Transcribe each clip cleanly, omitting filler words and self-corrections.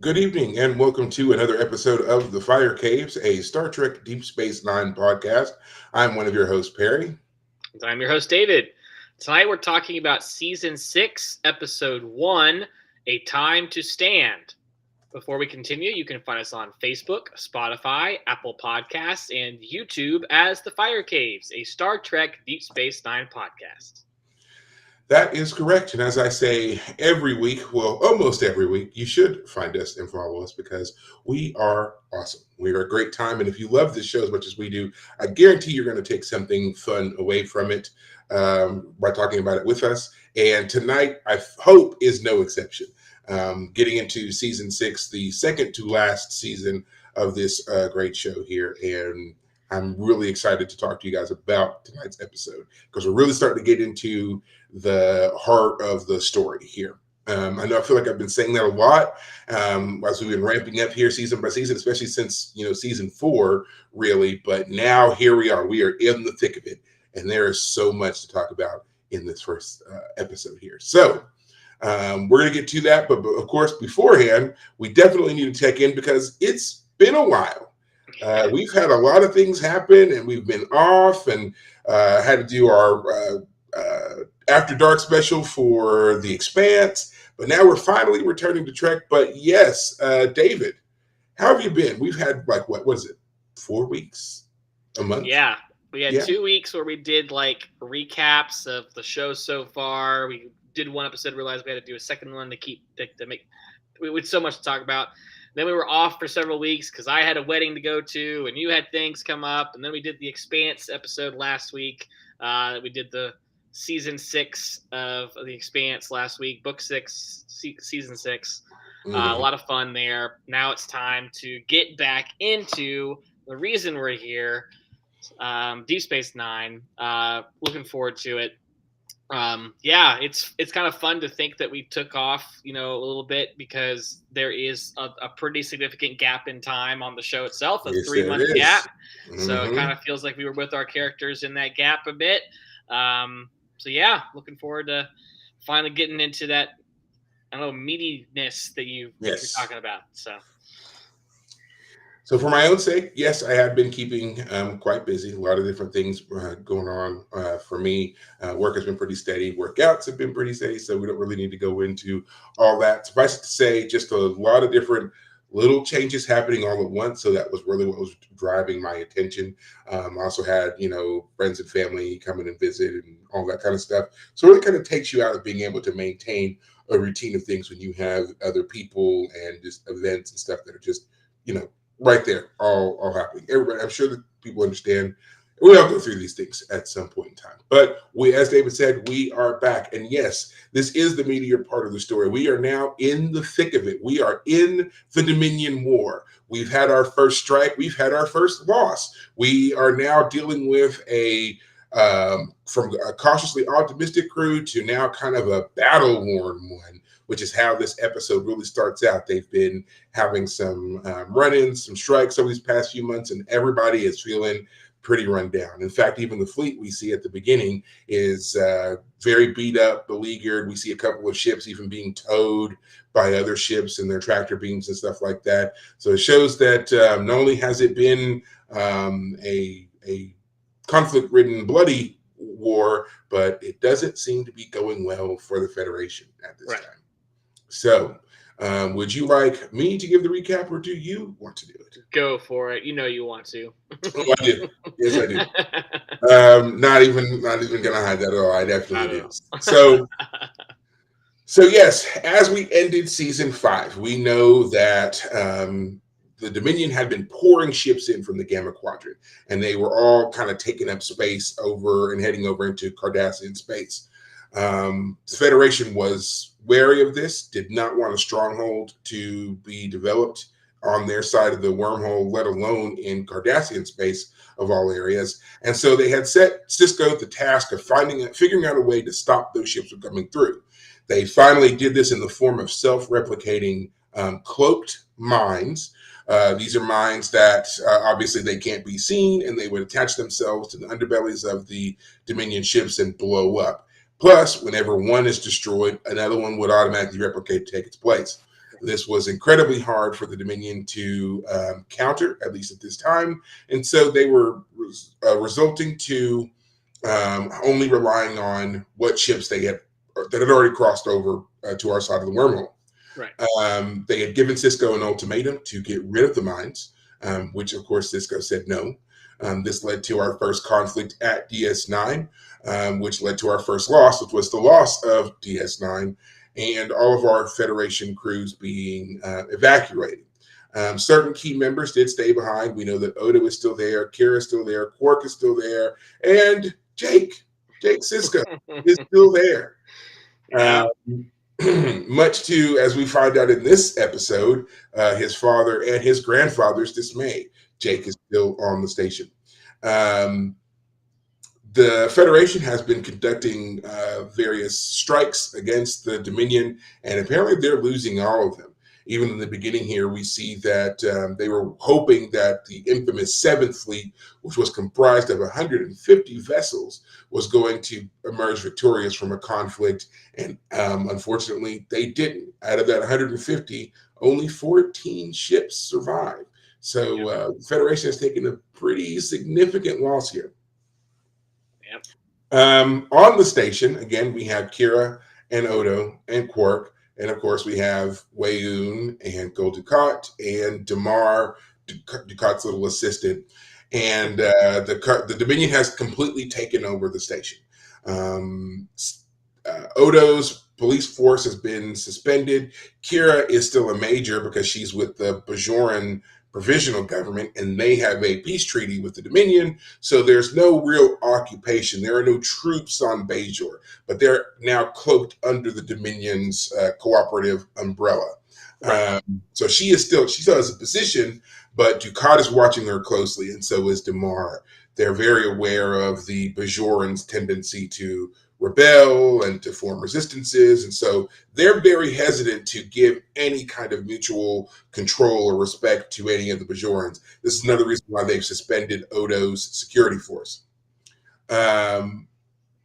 Good evening, and welcome to another episode of The Fire Caves, a Star Trek Deep Space Nine podcast. I'm one of your hosts, Perry. I'm your host, David. Tonight we're talking about Season 6, Episode 1, A Time to Stand. Before we continue, you can find us on Facebook, Spotify, Apple Podcasts, and YouTube as The Fire Caves, a Star Trek Deep Space Nine podcast. That is correct. And as I say every week, well, almost every week, you should find us and follow us because we are awesome. We are a great time. And if you love this show as much as we do, I guarantee you're going to take something fun away from it by talking about it with us. And tonight, I hope, is no exception. Getting into season 6, the second to last season of this great show here. And I'm really excited to talk to you guys about tonight's episode because we're really starting to get into the heart of the story here. I know I feel like I've been saying that a lot as we've been ramping up here season by season, especially since season 4, really. But now here we are. We are in the thick of it, and there is so much to talk about in this first episode here. So we're going to get to that, but of course, beforehand, we definitely need to check in because it's been a while. We've had a lot of things happen, and we've been off, and had to do our After Dark special for The Expanse. But now we're finally returning to Trek. But yes, David, how have you been? We've had what is it, 4 weeks, a month? Yeah, we had 2 weeks where we did recaps of the show so far. We did one episode, realized we had to do a second one to make. We had so much to talk about. Then we were off for several weeks because I had a wedding to go to, and you had things come up. And then we did the Expanse episode last week. We did the season 6 of the Expanse last week, book 6, season 6. A lot of fun there. Now it's time to get back into the reason we're here, Deep Space Nine. Looking forward to it. It's kind of fun to think that we took off, a little bit because there is a pretty significant gap in time on the show itself, a 3-month gap. So it kind of feels like we were with our characters in that gap a bit. Looking forward to finally getting into that, meatiness that you're talking about. So for my own sake, yes, I have been keeping quite busy. A lot of different things going on for me. Work has been pretty steady. Workouts have been pretty steady. So we don't really need to go into all that. Suffice it to say, just a lot of different little changes happening all at once. So that was really what was driving my attention. I also had, friends and family come in and visit and all that kind of stuff. So it really kind of takes you out of being able to maintain a routine of things when you have other people and just events and stuff that are just, right there, all happening. Everybody, I'm sure that people understand. We all go through these things at some point in time. But we, as David said, we are back. And yes, this is the meatier part of the story. We are now in the thick of it. We are in the Dominion War. We've had our first strike. We've had our first loss. We are now dealing with from a cautiously optimistic crew to now kind of a battle-worn one, which is how this episode really starts out. They've been having some run-ins, some strikes over these past few months, and everybody is feeling pretty run down. In fact, even the fleet we see at the beginning is very beat up, beleaguered. We see a couple of ships even being towed by other ships and their tractor beams and stuff like that. So it shows that not only has it been a conflict-ridden, bloody war, but it doesn't seem to be going well for the Federation at this time. So, would you like me to give the recap, or do you want to do it? Go for it. You want to. Oh, I do. Yes, I do. Not even gonna hide that at all. I definitely do. So yes, as we ended season 5, we know that the Dominion had been pouring ships in from the Gamma Quadrant, and they were all kind of taking up space over and heading over into Cardassian space. The Federation was wary of this, did not want a stronghold to be developed on their side of the wormhole, let alone in Cardassian space of all areas. And so they had set Sisko the task of figuring out a way to stop those ships from coming through. They finally did this in the form of self-replicating cloaked mines. These are mines that obviously they can't be seen, and they would attach themselves to the underbellies of the Dominion ships and blow up. Plus, whenever one is destroyed, another one would automatically replicate to take its place. This was incredibly hard for the Dominion to counter, at least at this time. And so they were resulting to only relying on what ships they had that had already crossed over to our side of the wormhole. Right. They had given Cisco an ultimatum to get rid of the mines, which of course Cisco said no. This led to our first conflict at DS9, which led to our first loss, which was the loss of DS9 and all of our Federation crews being evacuated. Certain key members did stay behind. We know that Odo is still there, Kira is still there, Quark is still there, and Jake Sisko is still there. Yeah. Much to, as we find out in this episode, his father and his grandfather's dismay. Jake is still on the station. The Federation has been conducting various strikes against the Dominion, and apparently they're losing all of them. Even in the beginning here, we see that they were hoping that the infamous Seventh Fleet, which was comprised of 150 vessels, was going to emerge victorious from a conflict. And unfortunately, they didn't. Out of that 150, only 14 ships survived. So the Federation has taken a pretty significant loss here. Yep. On the station, again, we have Kira and Odo and Quark. And of course, we have Weyoun and Gul Dukat and Damar, Dukat's little assistant. And the Dominion has completely taken over the station. Odo's police force has been suspended. Kira is still a major because she's with the Bajoran provisional government, and they have a peace treaty with the Dominion, so there's no real occupation. There are no troops on Bajor, but they're now cloaked under the Dominion's cooperative umbrella. Right. So she still has a position, but Dukat is watching her closely, and so is Damar. They're very aware of the Bajorans' tendency to rebel and to form resistances, and so they're very hesitant to give any kind of mutual control or respect to any of the Bajorans. This is another reason why they've suspended Odo's security force. Kira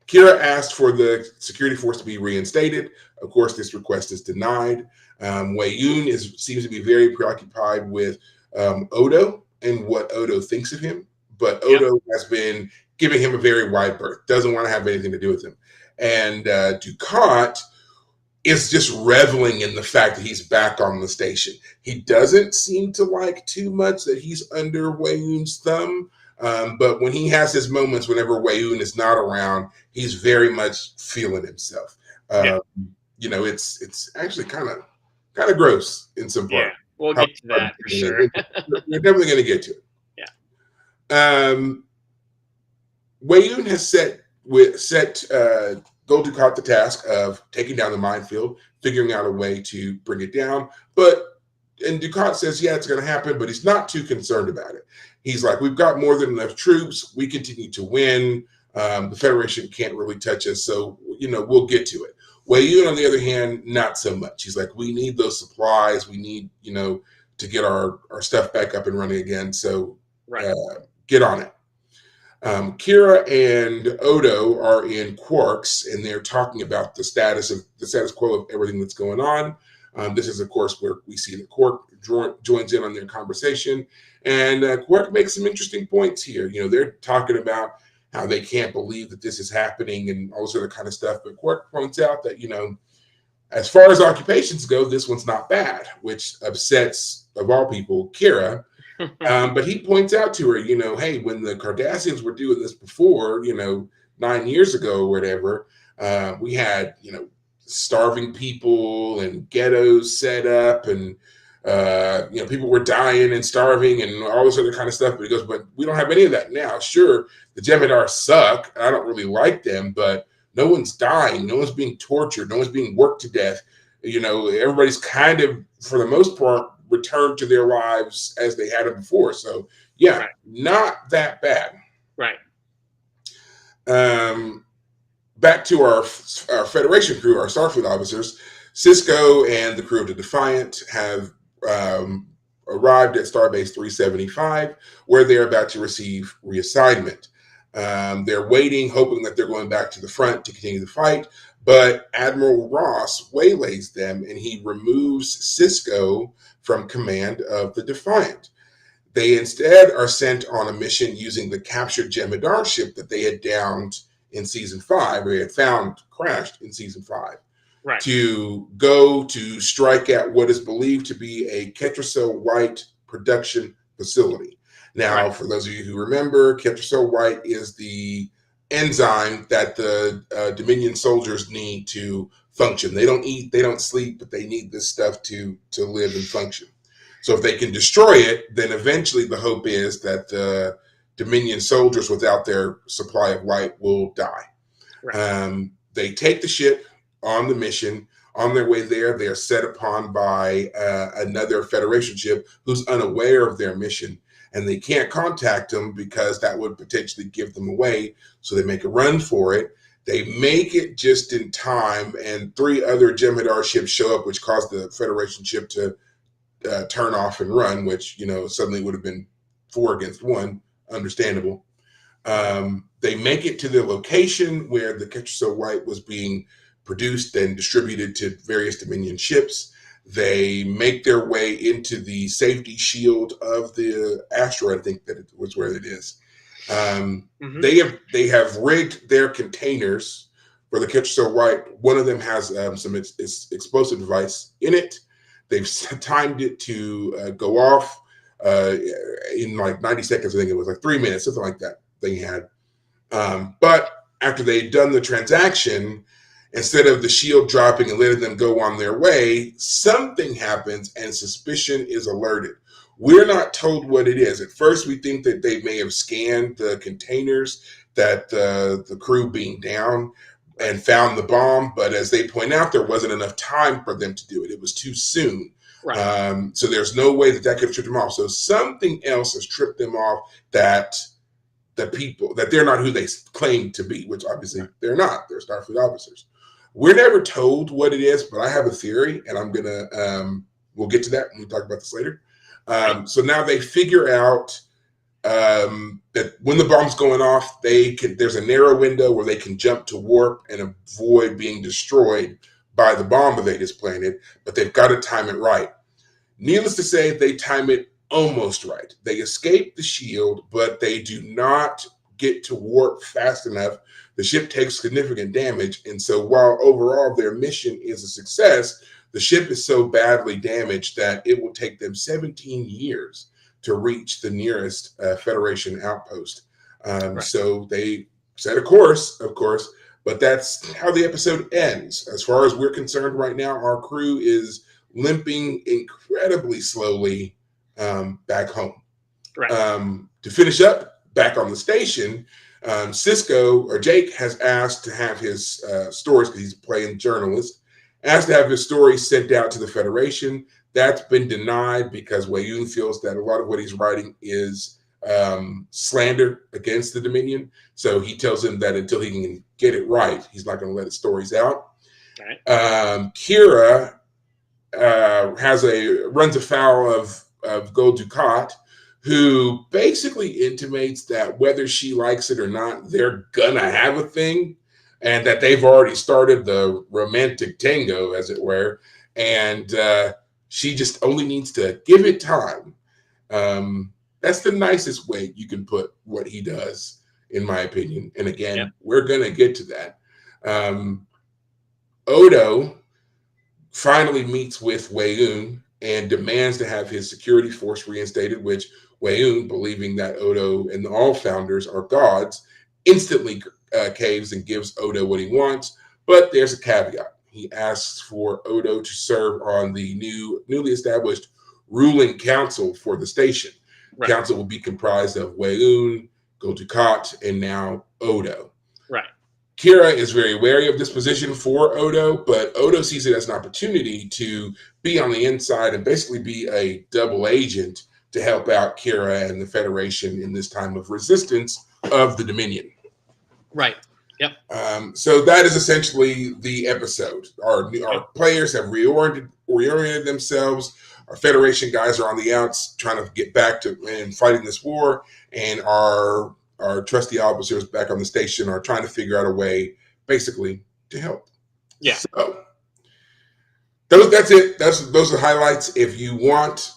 asked for the security force to be reinstated. Of course, this request is denied. Weyoun seems to be very preoccupied with Odo and what Odo thinks of him, but Odo has been giving him a very wide berth, doesn't want to have anything to do with him. And Dukat is just reveling in the fact that he's back on the station. He doesn't seem to like too much that he's under Weyoun's thumb, but when he has his moments, whenever Weyoun is not around, he's very much feeling himself. You know, it's actually kind of gross in some part. Yeah, we'll get to that for sure. We're definitely going to get to it. Yeah. Weyoun has set Gul Dukat the task of taking down the minefield, figuring out a way to bring it down. And Dukat says, yeah, it's going to happen, but he's not too concerned about it. He's like, we've got more than enough troops. We continue to win. The Federation can't really touch us, so, we'll get to it. Weyoun, on the other hand, not so much. He's like, we need those supplies. We need, to get our stuff back up and running again. So get on it. Kira and Odo are in Quarks, and they're talking about the status quo of everything that's going on. This is, of course, where we see that Quark joins in on their conversation, and Quark makes some interesting points here. They're talking about how they can't believe that this is happening and all this other kind of stuff. But Quark points out that, as far as occupations go, this one's not bad, which upsets, of all people, Kira. But he points out to her, hey, when the Cardassians were doing this before, 9 years ago or whatever, we had, starving people and ghettos set up, and people were dying and starving and all this other kind of stuff. But he goes, but we don't have any of that now. Sure, the Jem'Hadar suck. I don't really like them, but no one's dying. No one's being tortured. No one's being worked to death. Everybody's kind of, for the most part, returned to their lives as they had it before. So, not that bad. Right. Back to our Federation crew, our Starfleet officers. Cisco and the crew of the Defiant have arrived at Starbase 375, where they're about to receive reassignment. They're waiting, hoping that they're going back to the front to continue the fight. But Admiral Ross waylays them and he removes Sisko from command of the Defiant. They instead are sent on a mission using the captured Jem'Hadar ship that they had downed in season 5, or they had found crashed in season 5, Right. to go to strike at what is believed to be a Ketracel White production facility. Now, Right. for those of you who remember, Ketracel White is the enzyme that the Dominion soldiers need to function. They don't eat, they don't sleep, but they need this stuff to live and function. So if they can destroy it, then eventually the hope is that the Dominion soldiers without their supply of white will die. Right. They take the ship on the mission. On their way there, they are set upon by another Federation ship who's unaware of their mission, and they can't contact them because that would potentially give them away. So they make a run for it. They make it just in time, and 3 other Jem'Hadar ships show up, which caused the Federation ship to turn off and run, which, suddenly would have been 4 against 1. Understandable. They make it to the location where the Ketracel White was being produced and distributed to various Dominion ships. They make their way into the safety shield of the asteroid. I think that it was where it is. They have rigged their containers for the Ketracel White. One of them has some explosive device in it. They've timed it to go off in like 90 seconds. I think it was like 3 minutes, something like that they had. But after they'd done the transaction, instead of the shield dropping and letting them go on their way, something happens and suspicion is alerted. We're not told what it is. At first, we think that they may have scanned the containers, that the crew being down, and found the bomb. But as they point out, there wasn't enough time for them to do it. It was too soon. Right. So there's no way that could have tripped them off. So something else has tripped them off, that the people, that they're not who they claim to be, which obviously they're not. They're Starfleet officers. We're never told what it is, but I have a theory, and I'm gonna we'll get to that when we talk about this later. So now they figure out that when the bomb's going off, there's a narrow window where they can jump to warp and avoid being destroyed by the bomb that they just planted, but they've got to time it right. Needless to say, they time it almost right. They escape the shield, but they do not get to warp fast enough. The ship takes significant damage, and so while overall their mission is a success, the ship is so badly damaged that it will take them 17 years to reach the nearest Federation outpost. So they set a course, of course, but that's how the episode ends. As far as we're concerned right now, our crew is limping incredibly slowly back home. Right. To finish up, back on the station, Sisko, or Jake, has asked to have his stories, because he's playing journalist, asked to have his stories sent out to the Federation. That's been denied because Weyoun feels that a lot of what he's writing is slander against the Dominion. So he tells him that until he can get it right, he's not going to let his stories out. Right. Kira runs afoul of Gul Dukat, who basically intimates that whether she likes it or not, they're gonna have a thing, and that they've already started the romantic tango, as it were, and she just only needs to give it time. That's the nicest way you can put what he does, in my opinion. And again, we're gonna get to that. Odo finally meets with Weyoun and demands to have his security force reinstated, which Weyoun, believing that Odo and all founders are gods, instantly caves and gives Odo what he wants. But there's a caveat. He asks for Odo to serve on the newly established ruling council for the station. Right. Council will be comprised of Weyoun, Gul Dukat, and now Odo. Right. Kira is very wary of this position for Odo, but Odo sees it as an opportunity to be on the inside and basically be a double agent to help out Kira and the Federation in this time of resistance of the Dominion. Right. Yep. So that is essentially the episode. Our players have reoriented themselves. Our Federation guys are on the outs trying to get back to and fighting this war, and our trusty officers back on the station are trying to figure out a way, basically, to help. Yeah. So that's it. Those are the highlights. If you want,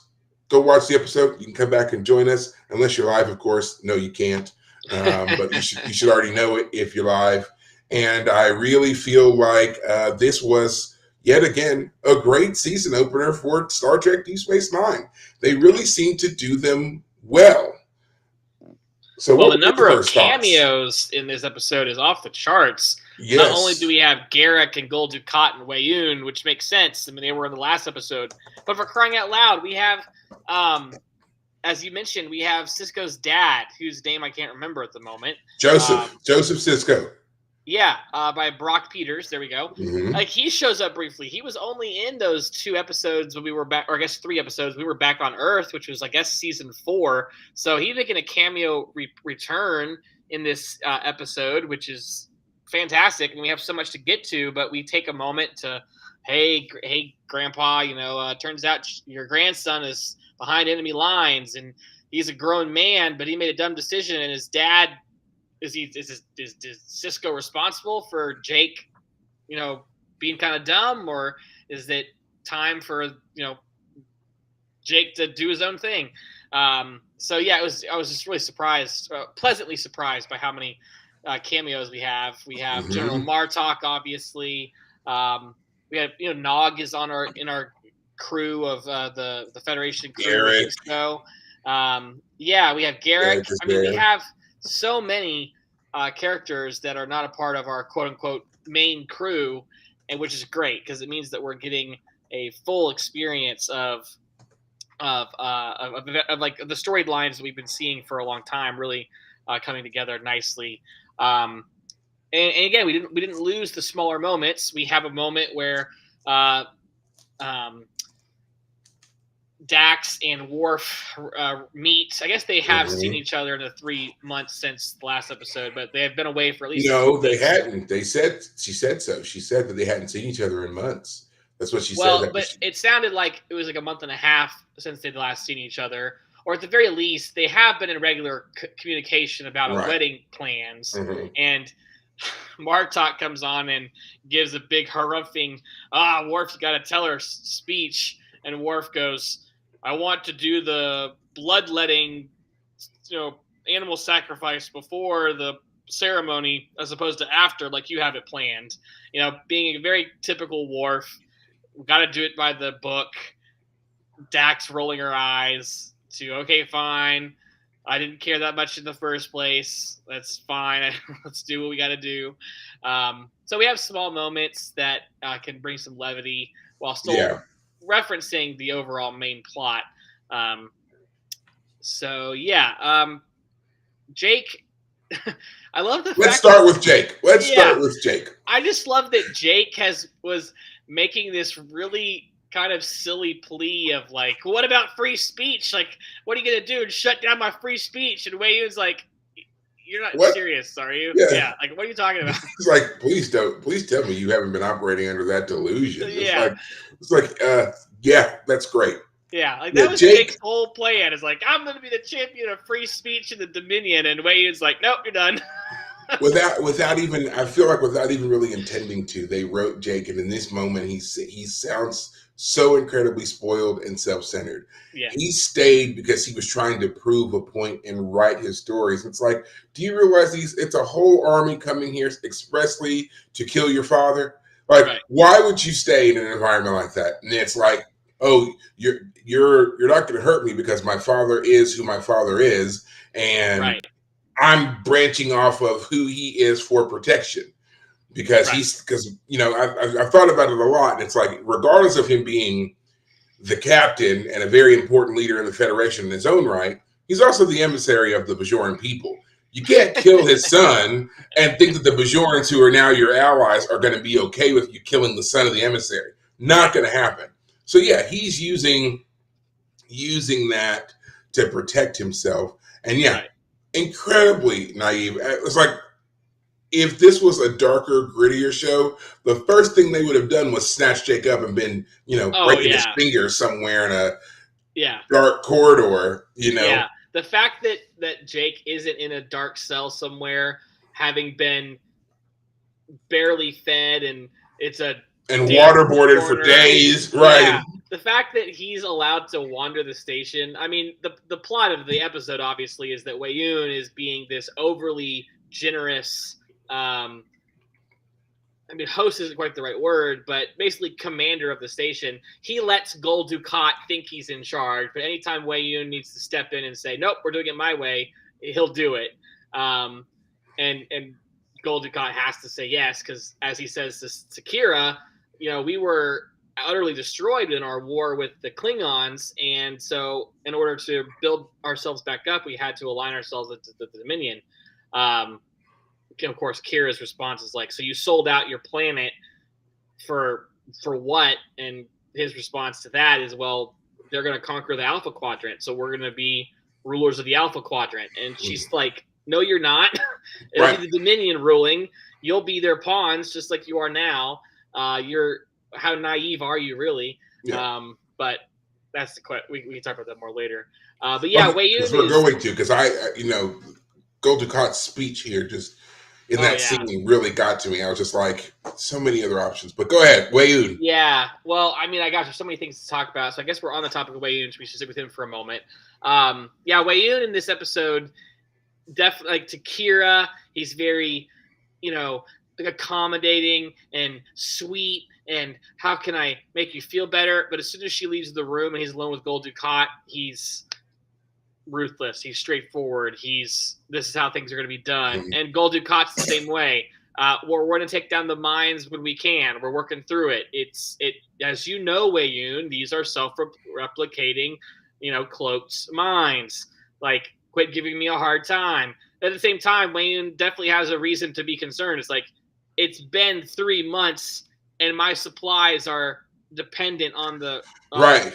go watch the episode. You can come back and join us, unless you're live, of course. No, you can't. But you should already know it if you're live. And I really feel like this was yet again a great season opener for Star Trek Deep Space Nine. They really seem to do them well. So, well, what the were your number of first thoughts? cameos in this episode is off the charts. Yes. Not only do we have Garak and Gul Dukat and Weyoun, which makes sense. I mean, they were in the last episode. But for crying out loud, we have, as you mentioned, we have Sisko's dad, whose name I can't remember at the moment. Joseph Sisko. Yeah, by Brock Peters. There we go. Mm-hmm. Like, he shows up briefly. He was only in those 2 episodes when we were back, or I guess 3 episodes. We were back on Earth, which was, I guess, season 4. So he's making a cameo return in this episode, which is fantastic. And we have so much to get to, but we take a moment to, hey, Grandpa, turns out your grandson is behind enemy lines, and he's a grown man, but he made a dumb decision, and his dad. Is Sisko responsible for Jake, being kind of dumb, or is it time for Jake to do his own thing? So yeah, I was just really surprised, pleasantly surprised by how many cameos we have. We have Mm-hmm. General Martok, obviously. We have Nog is in our crew of the Federation crew. Garak. So yeah, we have Garak. I mean, we have so many characters that are not a part of our quote-unquote main crew, and which is great because it means that we're getting a full experience of like the storylines that we've been seeing for a long time really coming together nicely. And again, we didn't lose the smaller moments. We have a moment where Dax and Worf meet. I guess they have seen each other in the 3 months since the last episode, but they have been away for at least. No, they hadn't. She said so. She said that they hadn't seen each other in months. That's what she said. Well, but it sounded like it was like a month and a half since they'd last seen each other, or at the very least, they have been in regular communication about a wedding plans. Mm-hmm. And Martok comes on and gives a big harumping, Worf, you got to tell her speech, and Worf goes, I want to do the bloodletting, animal sacrifice before the ceremony as opposed to after, like you have it planned. Being a very typical Worf, we got to do it by the book. Dax rolling her eyes to, okay, fine. I didn't care that much in the first place. That's fine. Let's do what we got to do. So we have small moments that can bring some levity while still referencing the overall main plot. Jake, I love the fact Let's start with Jake. Start with Jake. I just love that Jake was making this really kind of silly plea of like, what about free speech? Like, what are you gonna do and shut down my free speech? And Weyoun's like, you're not serious, are you? Yeah. Like, what are you talking about? It's like, please tell me you haven't been operating under that delusion. It's like, that's great. Yeah, like that was Jake's whole plan. Is like, I'm going to be the champion of free speech in the Dominion, and Weyoun's like, nope, you're done. without even really intending to, they wrote Jake, and in this moment, he sounds so incredibly spoiled and self-centered. Yeah. He stayed because he was trying to prove a point and write his stories. It's like, do you realize it's a whole army coming here expressly to kill your father? Like, why would you stay in an environment like that? And it's like, oh, you're not going to hurt me because my father is who my father is, and I'm branching off of who he is for protection. Because I've thought about it a lot, and it's like, regardless of him being the captain and a very important leader in the Federation in his own right, he's also the emissary of the Bajoran people. You can't kill his son and think that the Bajorans, who are now your allies, are going to be okay with you killing the son of the emissary. Not going to happen. So yeah, he's using that to protect himself, and incredibly naive. It's like, if this was a darker, grittier show, the first thing they would have done was snatch Jake up and been, breaking his finger somewhere in a dark corridor, Yeah, the fact that Jake isn't in a dark cell somewhere, having been barely fed and it's a and damn waterboarded for corner. days, Yeah. right? The fact that he's allowed to wander the station. I mean, the plot of the episode obviously is that Wei Yun is being this overly generous. I mean, host isn't quite the right word, but basically commander of the station. He lets Gul Dukat think he's in charge, but anytime Wei Yun needs to step in and say, "Nope, we're doing it my way," he'll do it. And Gul Dukat has to say yes because, as he says to Kira, we were utterly destroyed in our war with the Klingons, and so in order to build ourselves back up, we had to align ourselves with the Dominion. Of course, Kira's response is like, "So you sold out your planet for what?" And his response to that is, "Well, they're going to conquer the Alpha Quadrant, so we're going to be rulers of the Alpha Quadrant." And she's like, "No, you're not. It'll Right. be the Dominion ruling. You'll be their pawns, just like you are now. How naive are you, really?" Yeah. But that's the question. We can talk about that more later. But yeah, Wei Yun We're is. going to, because Gul Dukat's speech here just in that scene really got to me. I was just like, so many other options. But go ahead, Wei Yun. Yeah. Well, I mean, I got so many things to talk about. So I guess we're on the topic of Wei Yun, so we should stick with him for a moment. Yeah, Wei Yun in this episode, definitely like to Kira, he's very, like accommodating and sweet. And how can I make you feel better? But as soon as she leaves the room and he's alone with Gul Dukat, he's ruthless. He's straightforward. This is how things are going to be done. Mhm. And Gul Dukat's the same way. We're going to take down the mines when we can. We're working through it. As you know, Wei Yun, these are self-replicating, cloaked mines. Like, quit giving me a hard time. At the same time, Wei Yun definitely has a reason to be concerned. It's like, it's been 3 months and my supplies are dependent on the Right.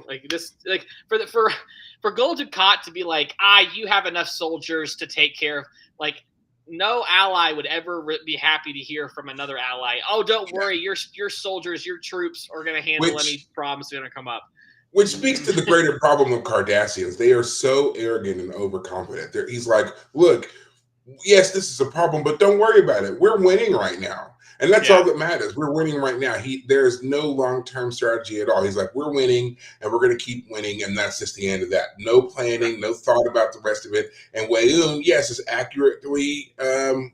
like this, like for Gul Dukat to be like, you have enough soldiers to take care of, like, no ally would ever be happy to hear from another ally. Oh, don't worry, your soldiers, your troops are going to handle any problems that are going to come up. Which speaks to the greater problem of Cardassians. They are so arrogant and overconfident. He's like, look, yes, this is a problem, but don't worry about it. We're winning right now. And that's all that matters. We're winning right now. There's no long-term strategy at all. He's like, we're winning and we're going to keep winning. And that's just the end of that. No planning, no thought about the rest of it. And Wei Yun, yes, is accurately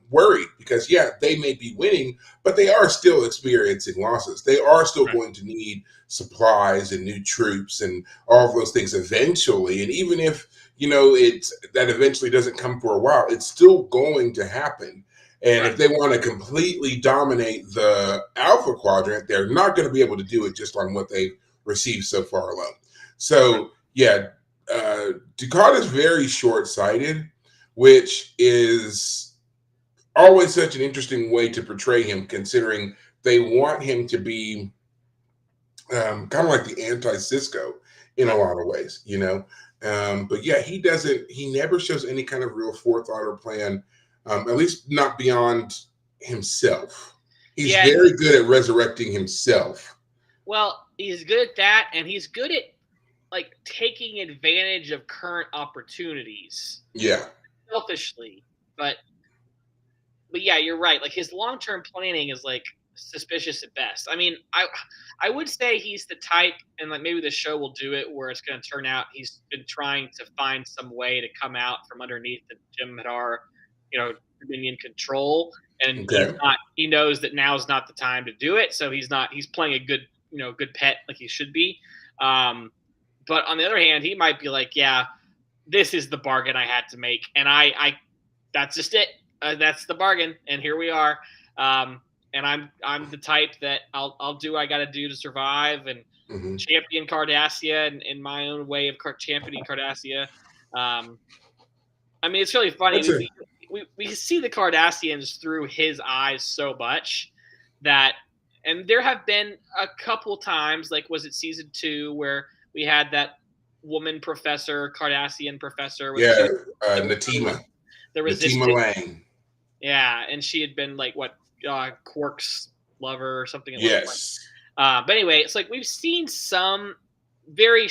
worried because, they may be winning, but they are still experiencing losses. They are still going to need supplies and new troops and all of those things eventually. And even if, that eventually doesn't come for a while, it's still going to happen. And if they want to completely dominate the Alpha Quadrant, they're not going to be able to do it just on what they've received so far alone. So, Dukat is very short-sighted, which is always such an interesting way to portray him, considering they want him to be kind of like the anti-Cisco in a lot of ways, but he never shows any kind of real forethought or plan. At least not beyond himself. He's very good at resurrecting himself. Well, he's good at that, and he's good at like taking advantage of current opportunities. Yeah. Selfishly, but yeah, you're right. Like his long-term planning is like suspicious at best. I mean, I would say he's the type, and like maybe the show will do it where it's going to turn out he's been trying to find some way to come out from underneath the Jem'Hadar, Dominion control, and he knows that now's not the time to do it, so he's playing a good good pet like he should be. But on the other hand, he might be like, yeah, this is the bargain I had to make, and I that's just it. That's the bargain, and here we are. And I'm the type that I'll do what I got to do to survive and champion Cardassia in my own way of championing Cardassia. I mean, it's really funny. We see the Cardassians through his eyes so much that, and there have been a couple times, like was it season 2, where we had that woman professor, Cardassian professor. Natima. The Resistance. Natima Lang. Yeah, and she had been like Quark's lover or something. Yes. But anyway, it's like we've seen some very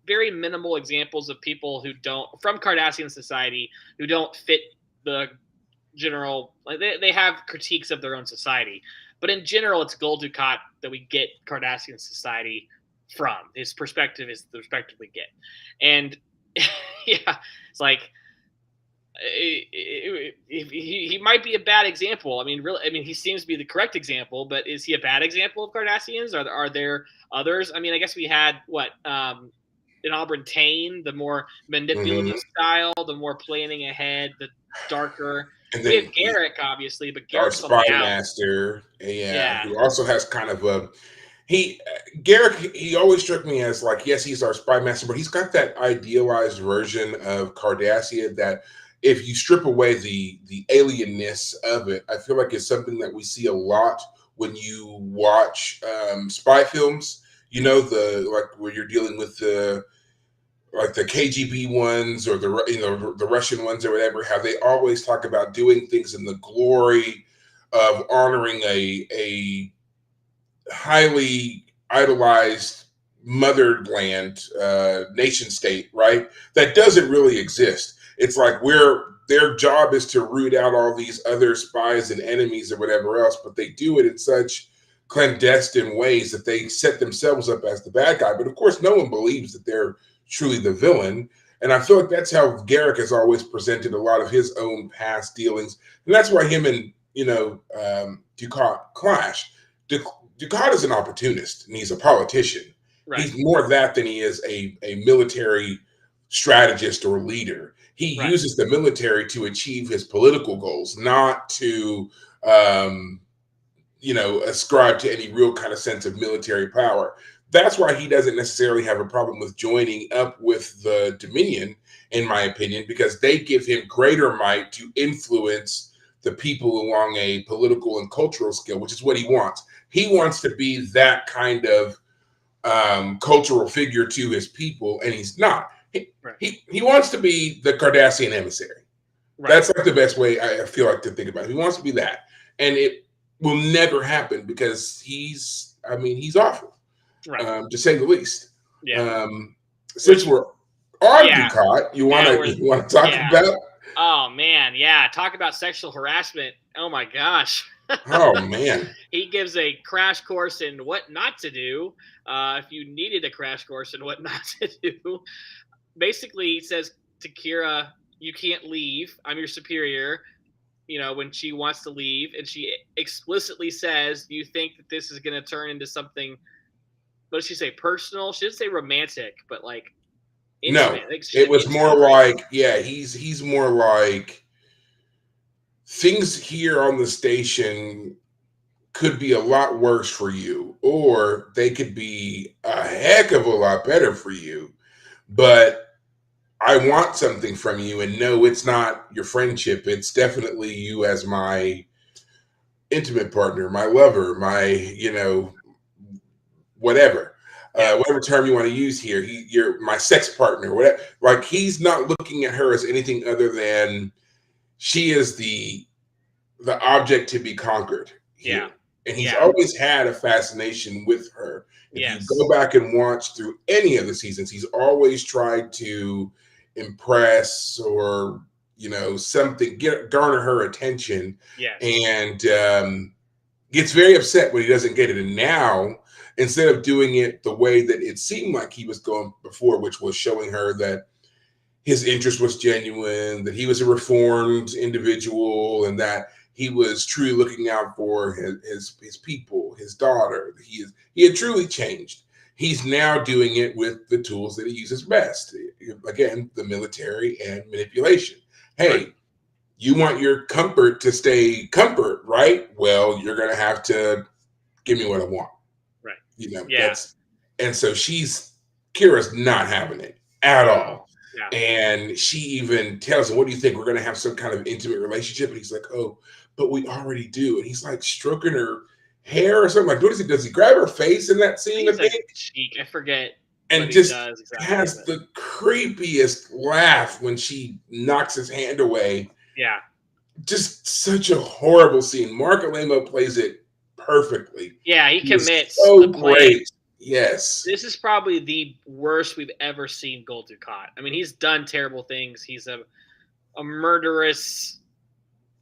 very minimal examples of people from Cardassian society who don't fit the general. Like they have critiques of their own society. But in general, it's Gul Dukat that we get Cardassian society from. His perspective is the perspective we get. And yeah, it's like he might be a bad example. I mean, really, I mean, he seems to be the correct example, but is he a bad example of Cardassians? Are there others? I mean, I guess we had in Auburn Tane, the more manipulative style, the more planning ahead, the darker. And We have then Garrick, obviously, but our Garrick's on spy the out. master, yeah, Yeah, who also has kind of a he Garrick. He always struck me as like, yes, he's our spy master, but he's got that idealized version of Cardassia that, if you strip away the alienness of it, I feel like it's something that we see a lot when you watch spy films. You know, the like where you're dealing with the like the KGB ones or the Russian ones or whatever, how they always talk about doing things in the glory of honoring a highly idolized motherland nation state, right? That doesn't really exist. It's like their job is to root out all these other spies and enemies or whatever else, but they do it in such clandestine ways that they set themselves up as the bad guy. But of course, no one believes that they're truly the villain. And I feel like that's how Garrick has always presented a lot of his own past dealings. And that's why him and, Dukat clash. Dukat is an opportunist and he's a politician. right. He's more that than he is a military strategist or leader. He Right. uses the military to achieve his political goals, not to, ascribe to any real kind of sense of military power. That's why he doesn't necessarily have a problem with joining up with the Dominion, in my opinion, because they give him greater might to influence the people along a political and cultural scale, which is what he wants. He wants to be that kind of cultural figure to his people, and he's not. He wants to be the Cardassian emissary. Right. That's like the best way I feel like to think about it. He wants to be that, and it will never happen because he's awful, right. To say the least. Yeah. Since we're on Dukat, you want to talk about? Oh man, yeah. Talk about sexual harassment. Oh my gosh. Oh man. He gives a crash course in what not to do. If you needed a crash course in what not to do, basically he says to Kira, "You can't leave. I'm your superior." When she wants to leave, and she explicitly says, "Do you think that this is going to turn into something?" What does she say? Personal? She didn't say romantic, but like intimate. No, it was more like, yeah, he's more like things here on the station could be a lot worse for you, or they could be a heck of a lot better for you. But I want something from you, and no, it's not your friendship. It's definitely you as my intimate partner, my lover, my, whatever. Whatever term you want to use here, you're my sex partner, whatever. Like, he's not looking at her as anything other than she is the object to be conquered here. Yeah. And he's always had a fascination with her. If you go back and watch through any of the seasons, he's always tried to impress or, something, garner her attention. And gets very upset when he doesn't get it. And now, instead of doing it the way that it seemed like he was going before, which was showing her that his interest was genuine, that he was a reformed individual, and that he was truly looking out for his people, his daughter. He had truly changed. He's now doing it with the tools that he uses best. Again, the military and manipulation. Hey, right. You want your comfort to stay comfort, right? Well, you're going to have to give me what I want. Right. And so Kira's not having it at all. Yeah. And she even tells him, "What do you think? We're going to have some kind of intimate relationship?" And he's like, "Oh, but we already do." And he's like stroking her hair or something. Like, what does he? Does he grab her face in that scene? I cheek. I forget. And just has the creepiest laugh when she knocks his hand away. Yeah. Just such a horrible scene. Mark Alamo plays it perfectly. Yeah, he commits. So great. Yes. This is probably the worst we've ever seen Gul Dukat. I mean, he's done terrible things. He's a murderous,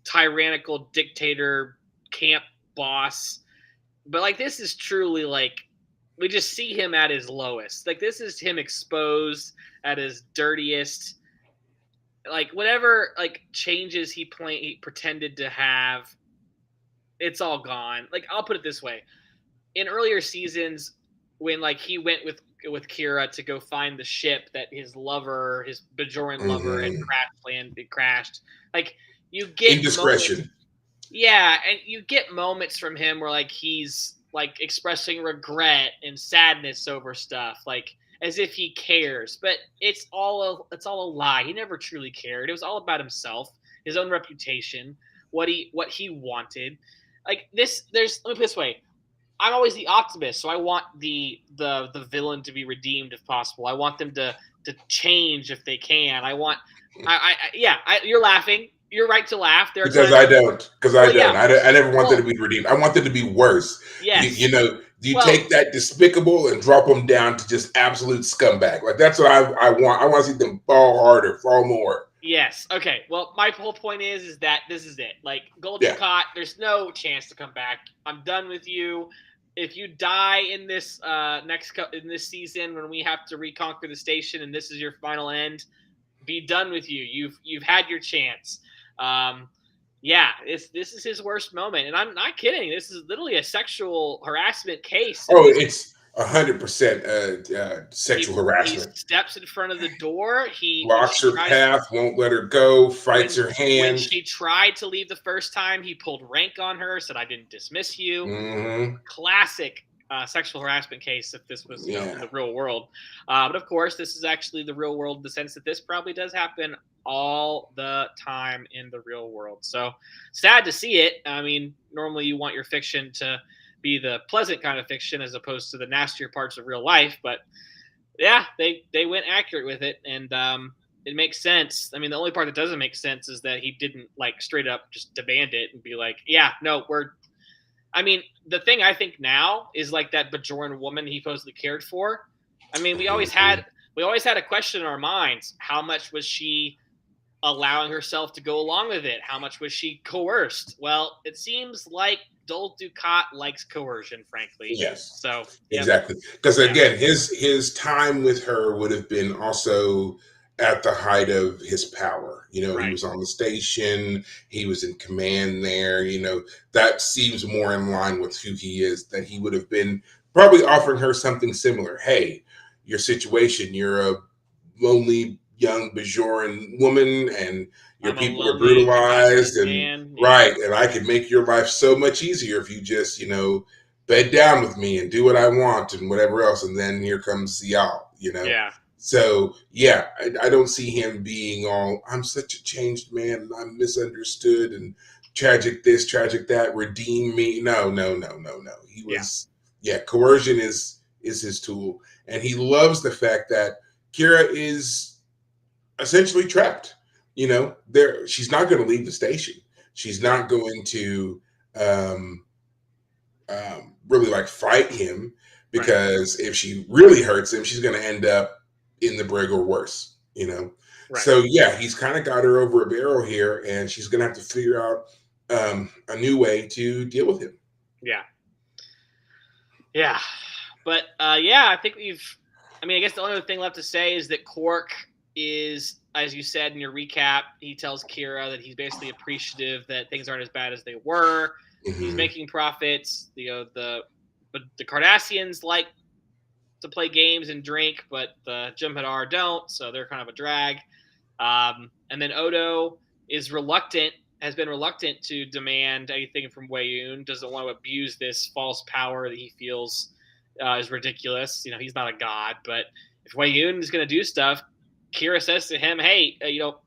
tyrannical dictator, camp boss. But like this is truly like we just see him at his lowest. Like this is him exposed at his dirtiest. Like whatever like changes he pretended to have, it's all gone. Like I'll put it this way: in earlier seasons, when like he went with Kira to go find the ship that his lover, his Bajoran lover, had Hmm. crashed. Like you get moments, Indiscretion. yeah, and you get moments from him where like he's like expressing regret and sadness over stuff, like as if he cares. But it's all a lie. He never truly cared. It was all about himself, his own reputation, what he wanted. Like this, let me put it this way: I'm always the optimist, so I want the villain to be redeemed if possible. I want them to change if they can. You're laughing. You're right to laugh. There are Because times. I don't. Because I Well, yeah. don't. I never want them to Well, be redeemed. I want them to be worse. You yes. know, you Well, take that despicable and drop them down to just absolute scumbag. Like that's what I want. I want to see them fall harder, fall more. yes. Okay. Well, my whole point is that this is it. Like Gold Yeah. Dukat, there's no chance to come back. I'm done with you. If you die in this in this season when we have to reconquer the station and this is your final end, be done with you. You've had your chance. Um, yeah, this is his worst moment, and I'm not kidding. This is literally a sexual harassment case, and Oh, it's 100% sexual he harassment. steps in front of the door. He when Blocks she her tries path, won't let her go, fights when her when hand. she tried to leave the first time, he pulled rank on her, said I didn't dismiss you. Hmm. Classic sexual harassment case if this was in Yeah. the real world. But of course, this is actually the real world in the sense that this probably does happen all the time in the real world. So sad to see it. I mean, normally you want your fiction to be the pleasant kind of fiction as opposed to the nastier parts of real life. But yeah, they went accurate with it, and it makes sense. I mean, the only part that doesn't make sense is that he didn't like straight up just demand it and be like, yeah, no, we're I mean, the thing I think now is like that Bajoran woman he supposedly cared for. I mean, Mhm. we always had a question in our minds: how much was she allowing herself to go along with it? How much was she coerced? Well, it seems like Dol Dukat likes coercion, frankly. Yes. So, yep, Exactly. Because yeah, again, his time with her would have been also at the height of his power. You know, he right, was on the station, he was in command there. You know, that seems more in line with who he is, that he would have been probably offering her something similar. Hey, your situation, you're a lonely young Bajoran woman and your I'm a people are lonely brutalized Cardassian and man. Yeah, right, and I could make your life so much easier if you just, bed down with me and do what I want and whatever else. And then here comes Zial. yeah, So yeah, I don't see him being all, I'm such a changed man and I'm misunderstood and tragic this, tragic that, redeem me. No, no, no, no, no. He yeah, was, yeah, coercion is his tool. And he loves the fact that Kira is essentially trapped. There she's not going to leave the station. She's right, not going to um, really like fight him right, because if she really hurts him, she's going to end up in the brig or worse. right. So yeah, he's kind of got her over a barrel here, and she's going to have to figure out a new way to deal with him. Yeah, yeah. But yeah, I think I mean, I guess the only other thing left to say is that Quark is, as you said in your recap, he tells Kira that he's basically appreciative that things aren't as bad as they were. He's Hmm. making profits. But the Cardassians like to play games and drink, but the Jem'Hadar don't, so they're kind of a drag. And then Odo is has been reluctant to demand anything from Weyoun, doesn't want to abuse this false power that he feels is ridiculous. He's not a god, but if Weyoun is going to do stuff, Kira says to him, hey,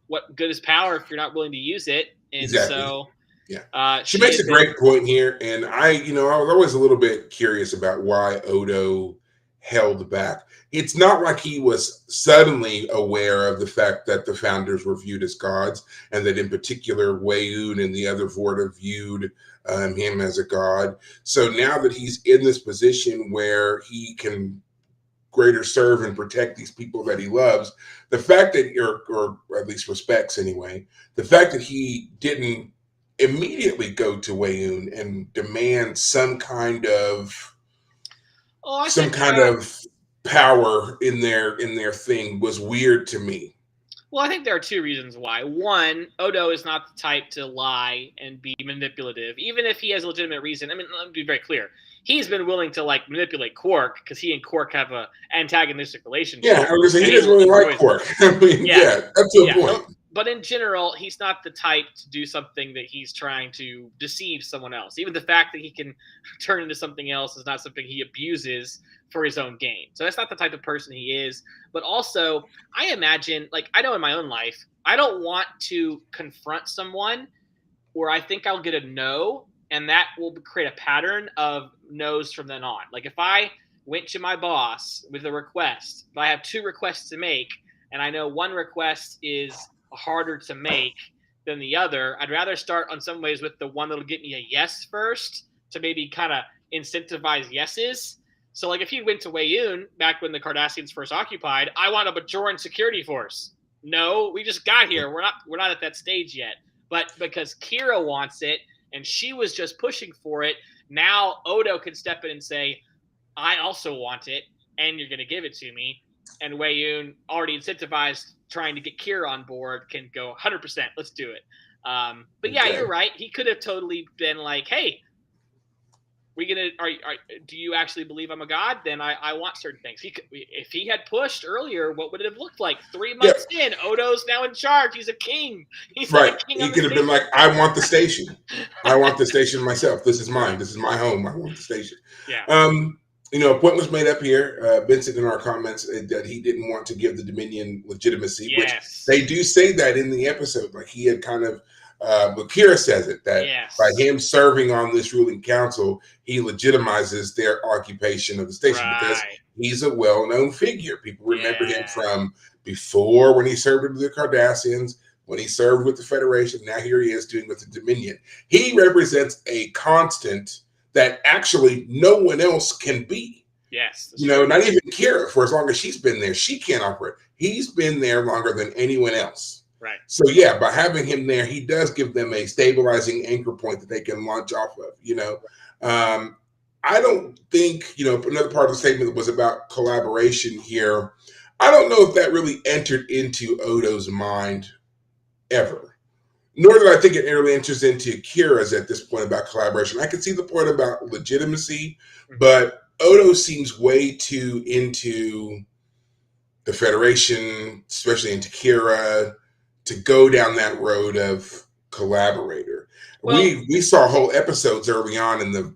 what good is power if you're not willing to use it? And Exactly. so Yeah. She she makes had a been, great point here, and I was always a little bit curious about why Odo held back. It's not like he was suddenly aware of the fact that the founders were viewed as gods, and that in particular Weyoun and the other Vorta viewed him as a god. So now that he's in this position where he can greater serve and protect these people that he loves, the fact that, or at least respects anyway, the fact that he didn't immediately go to Wayoon and demand some kind of power in their thing was weird to me. Well, I think there are two reasons why. One, Odo is not the type to lie and be manipulative, even if he has a legitimate reason. I mean, let me be very clear. He's been willing to like manipulate Quark because he and Quark have a antagonistic relationship. Yeah, I was gonna say he doesn't really like Quark. I mean, yeah, that's the point. But in general, he's not the type to do something that he's trying to deceive someone else. Even the fact that he can turn into something else is not something he abuses for his own gain. So that's not the type of person he is. But also, I imagine, like, I know in my own life, I don't want to confront someone where I think I'll get a no, and that will create a pattern of no's from then on. Like, if I went to my boss with a request, if I have 2 requests to make, and I know one request is harder to make than the other, I'd rather start on some ways with the one that'll get me a yes first to maybe kind of incentivize yeses. So like if you went to Wayoon back when the Cardassians first occupied, I want a Bajoran security force. No, we just got here. We're not at that stage yet. But because Kira wants it and she was just pushing for it, now Odo can step in and say, I also want it and you're going to give it to me. And Wayoon, already incentivized trying to get Kira on board, can go 100%. Let's do it. But yeah, you're right. He could have totally been like, "Hey, do you actually believe I'm a god? Then I want certain things." If he had pushed earlier, what would it have looked like? 3 months in, Odo's now in charge. He's a king. He's right. Like a king he could have been like, "I want the station. I want the station myself. This is mine. This is my home. I want the station." Yeah. A point was made up here, Vincent, in our comments, that he didn't want to give the Dominion legitimacy, which they do say that in the episode. Like he had kind of, but Kira says it, that by him serving on this ruling council, he legitimizes their occupation of the station because he's a well-known figure. People remember him from before when he served with the Cardassians, when he served with the Federation. Now here he is doing with the Dominion. He represents a constant that actually no one else can be. Yes. Not even Kira, for as long as she's been there, she can't operate. He's been there longer than anyone else. Right. So yeah, by having him there, he does give them a stabilizing anchor point that they can launch off of. I don't think, another part of the statement was about collaboration here. I don't know if that really entered into Odo's mind ever. Nor did I think it really enters into Kira's at this point about collaboration. I can see the point about legitimacy, but Odo seems way too into the Federation, especially into Kira, to go down that road of collaborator. Well, we saw whole episodes early on in the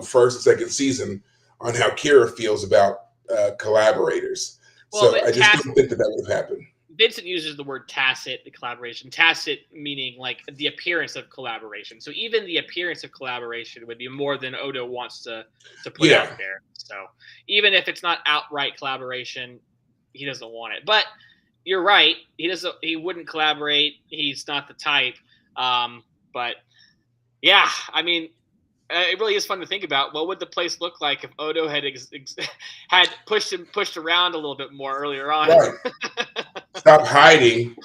first and second season on how Kira feels about collaborators. Well, so I just don't think that would have happened. Vincent uses the word tacit, the collaboration. Tacit meaning like the appearance of collaboration. So even the appearance of collaboration would be more than Odo wants to put out there. So even if it's not outright collaboration, he doesn't want it. But you're right. He wouldn't collaborate. He's not the type. But yeah, I mean, it really is fun to think about. What would the place look like if Odo had had pushed around a little bit more earlier on? Right. Stop hiding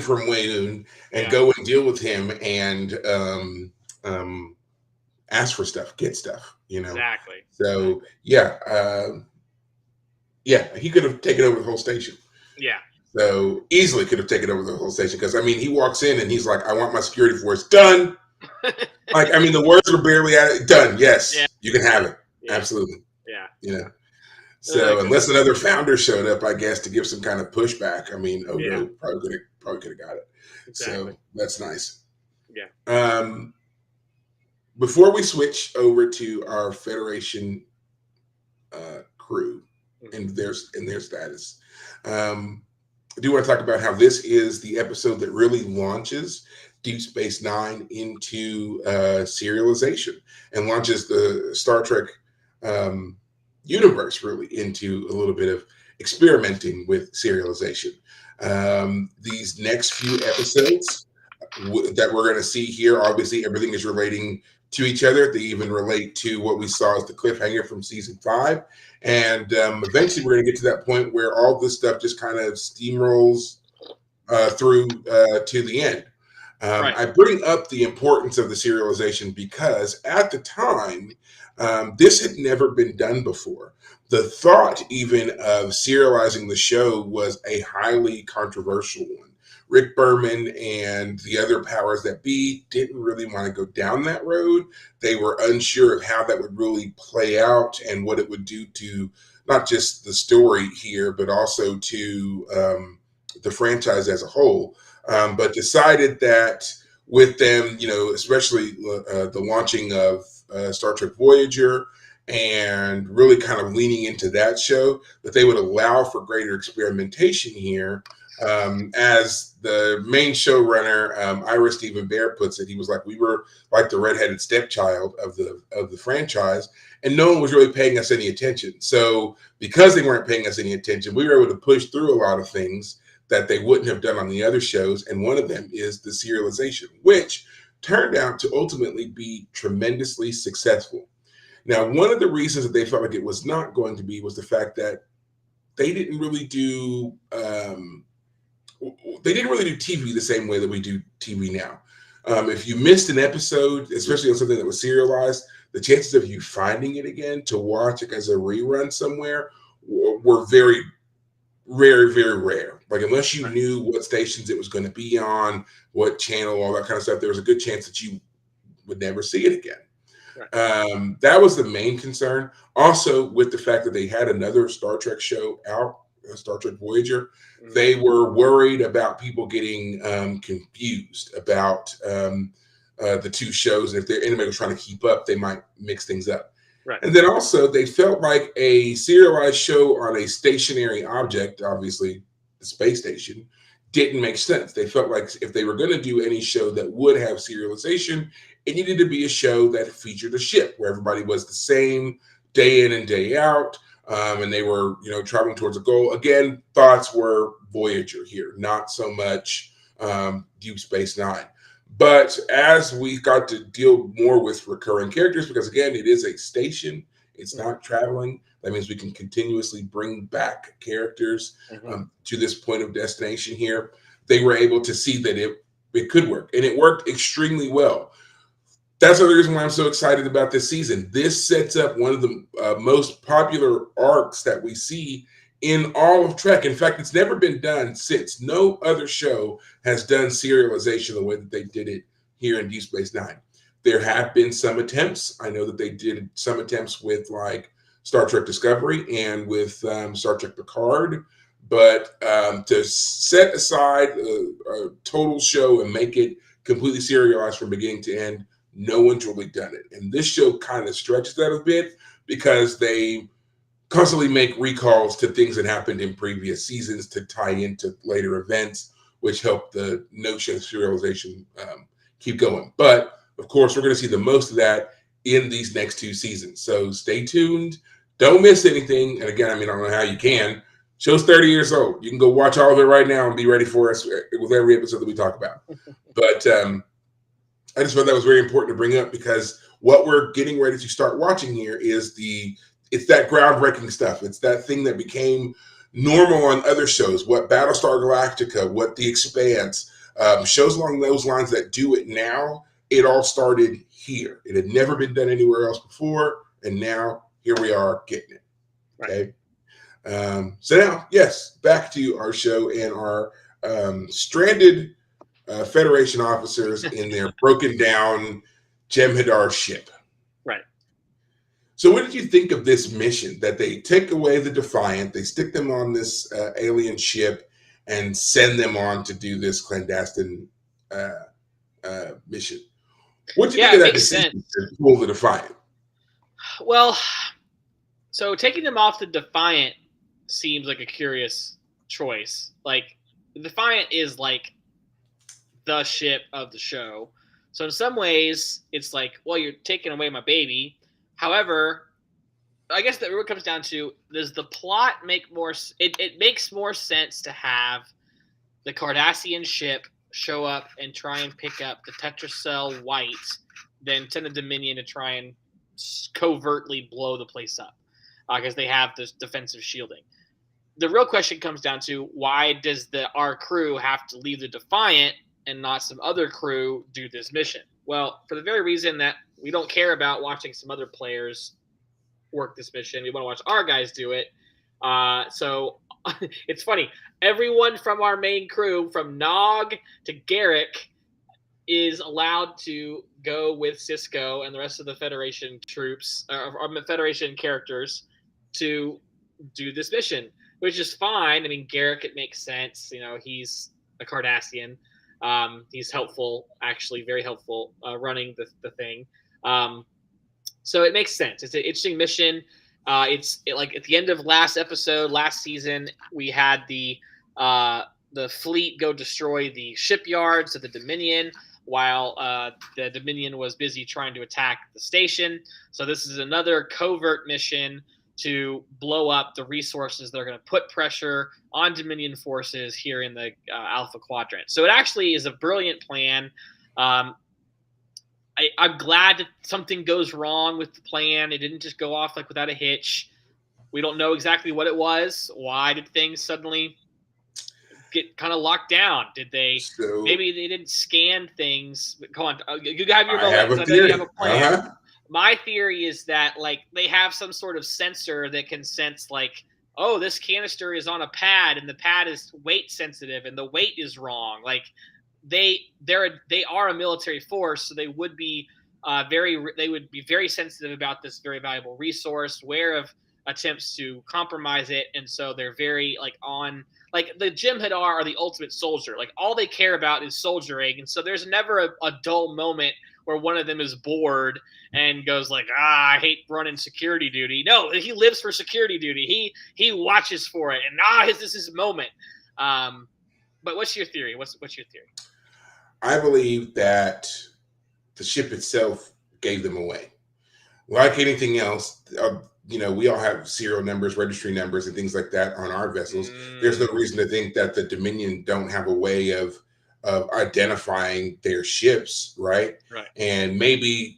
from Wayoon and go and deal with him and ask for stuff, get stuff, Exactly. So he could have taken over the whole station. Yeah. So easily could have taken over the whole station because he walks in and he's like, "I want my security force done." The words were barely done. Yes, you can have it. Yeah. Absolutely. Yeah. So unless another founder showed up, I guess, to give some kind of pushback, Odo probably could have got it. Exactly. So that's nice. Yeah. Before we switch over to our Federation crew and their status, I do want to talk about how this is the episode that really launches Deep Space Nine into serialization and launches the Star Trek universe really into a little bit of experimenting with serialization. These next few episodes that we're going to see here, obviously everything is relating to each other. They even relate to what we saw as the cliffhanger from season 5. And eventually we're going to get to that point where all this stuff just kind of steamrolls through to the end. Right. I bring up the importance of the serialization because at the time, this had never been done before. The thought even of serializing the show was a highly controversial one. Rick Berman and the other powers that be didn't really want to go down that road. They were unsure of how that would really play out and what it would do to not just the story here, but also to the franchise as a whole. But decided that with them, especially the launching of Star Trek Voyager and really kind of leaning into that show, that they would allow for greater experimentation here. As the main showrunner, Ira Steven Behr puts it, he was like, we were like the redheaded stepchild of the franchise, and no one was really paying us any attention. So because they weren't paying us any attention, we were able to push through a lot of things that they wouldn't have done on the other shows. And one of them is the serialization, which turned out to ultimately be tremendously successful. Now, one of the reasons that they felt like it was not going to be was the fact that they didn't really do TV the same way that we do TV now. If you missed an episode, especially on something that was serialized, the chances of you finding it again to watch it as a rerun somewhere were very, very, very rare. Like, unless you knew what stations it was going to be on, what channel, all that kind of stuff, there was a good chance that you would never see it again. Right. That was the main concern. Also, with the fact that they had another Star Trek show out, Star Trek Voyager, they were worried about people getting confused about the two shows. And if anybody was trying to keep up, they might mix things up. Right. And then also, they felt like a serialized show on a stationary object, obviously the space station, didn't make sense. They felt like if they were going to do any show that would have serialization, it needed to be a show that featured a ship where everybody was the same day in and day out, and they were, traveling towards a goal. Again, thoughts were Voyager here, not so much Deep Space Nine. But as we got to deal more with recurring characters, because again, it is a station, it's not traveling. That means we can continuously bring back characters to this point of destination here. They were able to see that it could work, and it worked extremely well. That's the reason why I'm so excited about this season. This sets up one of the most popular arcs that we see in all of Trek. In fact, it's never been done since. No other show has done serialization the way that they did it here in Deep Space Nine. There have been some attempts. I know that they did some attempts with like Star Trek Discovery and with Star Trek Picard. But to set aside a total show and make it completely serialized from beginning to end, no one's really done it. And this show kind of stretches that a bit because they constantly make recalls to things that happened in previous seasons to tie into later events, which help the notion of serialization keep going. But of course, we're going to see the most of that in these next two seasons. So stay tuned. Don't miss anything. And again, I don't know how you can. Show's 30 years old. You can go watch all of it right now and be ready for us with every episode that we talk about. But I just thought that was very important to bring up because what we're getting ready to start watching here is it's that groundbreaking stuff. It's that thing that became normal on other shows. What Battlestar Galactica, what The Expanse, shows along those lines that do it now, it all started here. It had never been done anywhere else before, and now here we are getting it. Okay. So now, yes, back to our show and our stranded Federation officers in their broken down Jem'Hadar ship. Right. So what did you think of this mission that they take away the Defiant, they stick them on this alien ship and send them on to do this clandestine mission? What did you think of that decision to pull the Defiant? Well, so taking them off the Defiant seems like a curious choice. Like, the Defiant is like the ship of the show. So in some ways, it's like, well, you're taking away my baby. However, I guess that really comes down to, does the plot make more... It makes more sense to have the Cardassian ship show up and try and pick up the Tetracell White than send the Dominion to try and covertly blow the place up. Because they have this defensive shielding. The real question comes down to, why does our crew have to leave the Defiant and not some other crew do this mission? Well, for the very reason that we don't care about watching some other players work this mission. We want to watch our guys do it. So it's funny. Everyone from our main crew, from Nog to Garrick, is allowed to go with Cisco and the rest of the Federation troops, or Federation characters, to do this mission, which is fine. I mean, Garrick, it makes sense. You know, he's a Cardassian. He's helpful, actually, very helpful, running the thing. So it makes sense. It's an interesting mission. Like at the end of last season, we had the fleet go destroy the shipyards of the Dominion, while the Dominion was busy trying to attack the station. So this is another covert mission to blow up the resources that are going to put pressure on Dominion forces here in the Alpha Quadrant. So it actually is a brilliant plan. I'm glad that something goes wrong with the plan. It didn't just go off like without a hitch. We don't know exactly what it was. Why did things suddenly get kind of locked down? Did they? So, maybe they didn't scan things. Go on. You have your moment. I have a theory. You have a plan. Uh-huh. My theory is that like they have some sort of sensor that can sense like, oh, this canister is on a pad and the pad is weight sensitive and the weight is wrong. Like they are a military force, so they would be very sensitive about this very valuable resource, aware of attempts to compromise it, and so they're very like the Jem'Hadar are the ultimate soldier. Like all they care about is soldiering, and so there's never a dull moment where one of them is bored and goes like, I hate running security duty. No, he lives for security duty. He watches for it, and this is his moment. But what's your theory? What's your theory? I believe that the ship itself gave them away. Like anything else, we all have serial numbers, registry numbers, and things like that on our vessels. There's no reason to think that the Dominion don't have a way of identifying their ships, right? Right. And maybe,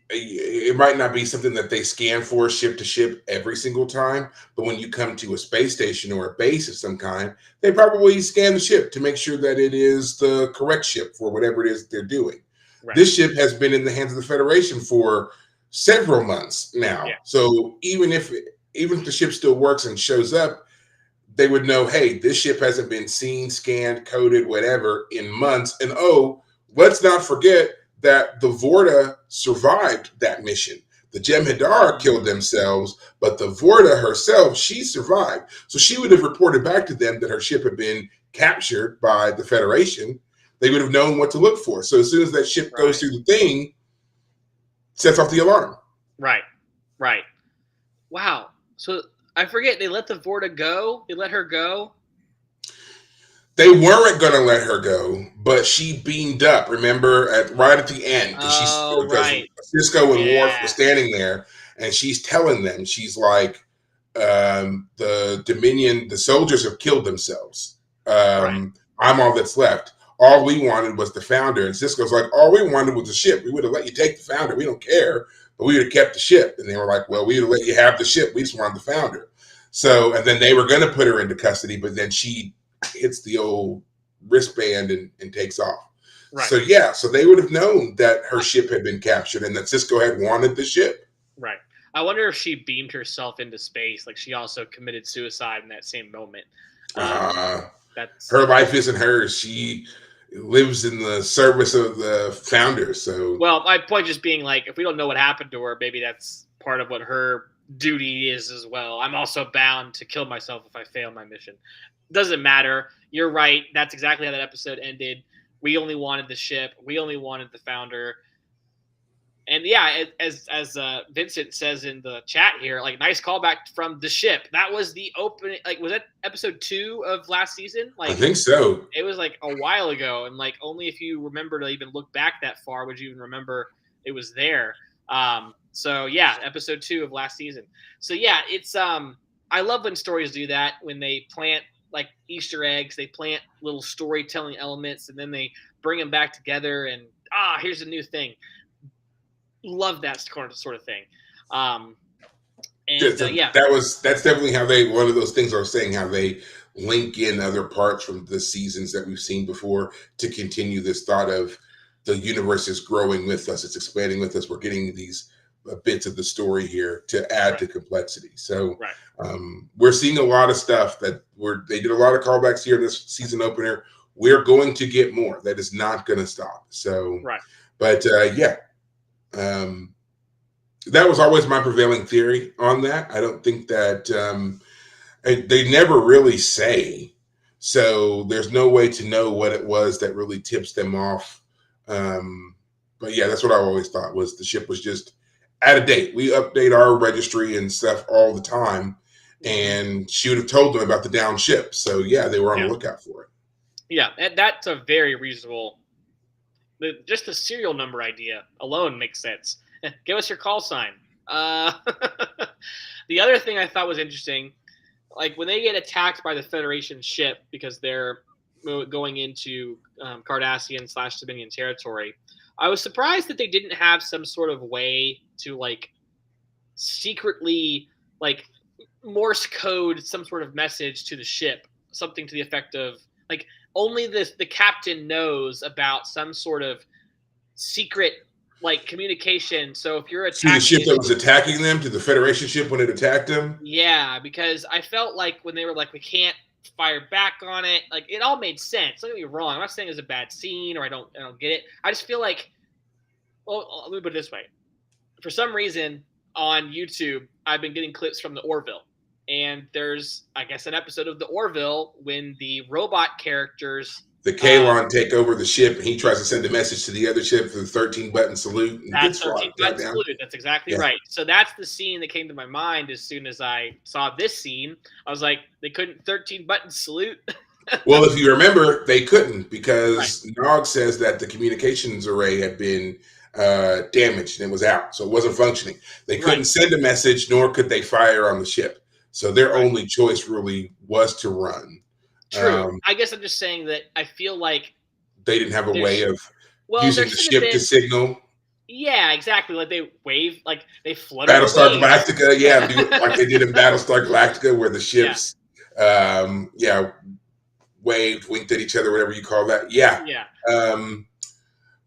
it might not be something that they scan for ship to ship every single time, but when you come to a space station or a base of some kind, they probably scan the ship to make sure that it is the correct ship for whatever it is they're doing. Right. This ship has been in the hands of the Federation for several months now. Yeah. So even if the ship still works and shows up, they would know, hey, this ship hasn't been seen, scanned, coded, whatever in months. And let's not forget that the Vorta survived that mission. The Jem'Hadar killed themselves, but the Vorta herself, she survived. So she would have reported back to them that her ship had been captured by the Federation. They would have known what to look for. So as soon as that ship goes through the thing, sets off the alarm. Right. Wow. So I forget, they let the Vorta go? They let her go? They weren't going to let her go, but she beamed up, remember, right at the end. Right. Cisco and Worf were standing there, and she's telling them, she's like, the Dominion, the soldiers have killed themselves. I'm all that's left. All we wanted was the founder. And Cisco's like, all we wanted was the ship. We would have let you take the founder. We don't care, but we would have kept the ship. And they were like, well, we would have let you have the ship. We just wanted the founder. So, and then they were going to put her into custody, but then she hits the old wristband and takes off. Right. So they would have known that her ship had been captured and that Cisco had wanted the ship. Right. I wonder if she beamed herself into space. Like she also committed suicide in that same moment. Her life isn't hers. She lives in the service of the founder. So, well, my point just being like, if we don't know what happened to her, maybe that's part of what her duty is as well. I'm also bound to kill myself if I fail my mission. Doesn't matter. You're right. That's exactly how that episode ended. We only wanted the ship. We only wanted the founder. And yeah, as Vincent says in the chat here, like nice callback from the ship. That was the opening. Like, was that episode 2 of last season? Like, I think so. It was like a while ago, and like only if you remember to even look back that far would you even remember it was there. So yeah, episode 2 of last season. So yeah, it's I love when stories do that, when they plant like Easter eggs, they plant little storytelling elements, and then they bring them back together. And here's a new thing. Love that sort of thing. That's definitely how one of those things I was saying, how they link in other parts from the seasons that we've seen before to continue this thought of the universe is growing with us, it's expanding with us. We're getting these bits of the story here to add to complexity. So we're seeing a lot of stuff that they did a lot of callbacks here in this season opener. We're going to get more. That is not going to stop. So, but that was always my prevailing theory on that. I don't think that they never really say, so there's no way to know what it was that really tips them off. But yeah, that's what I always thought, was the ship was just out of date. We update our registry and stuff all the time, and she would have told them about the down ship. So yeah, they were on the lookout for it. Yeah, and that's a very reasonable. Just the serial number idea alone makes sense. Give us your call sign. The other thing I thought was interesting, like when they get attacked by the Federation ship because they're going into Cardassian/Dominion territory, I was surprised that they didn't have some sort of way to like secretly like Morse code some sort of message to the ship, something to the effect of like only the captain knows about some sort of secret like communication. So if you're attacking the ship that was attacking them, to the Federation ship when it attacked them, because I felt like when they were like, we can't fire back on it, like it all made sense. Don't get me wrong, I'm not saying it's a bad scene or I don't get it. I just feel like, well, let me put it this way: for some reason on YouTube, I've been getting clips from the Orville, and there's, I guess, an episode of the Orville when the robot characters. The Kaylon take over the ship, and he tries to send a message to the other ship for the 13-button salute. And that's 13-button salute. That's exactly right. So that's the scene that came to my mind as soon as I saw this scene. I was like, they couldn't 13-button salute. Well, if you remember, they couldn't because Nog says that the communications array had been damaged and it was out, so it wasn't functioning. They couldn't send a message, nor could they fire on the ship. So their only choice really was to run. True. I guess I'm just saying that I feel like they didn't have a way of using the ship to signal. Yeah, exactly. Like they wave, like they flutter. Battlestar Galactica, like they did in Battlestar Galactica, where the ships, waved, winked at each other, whatever you call that.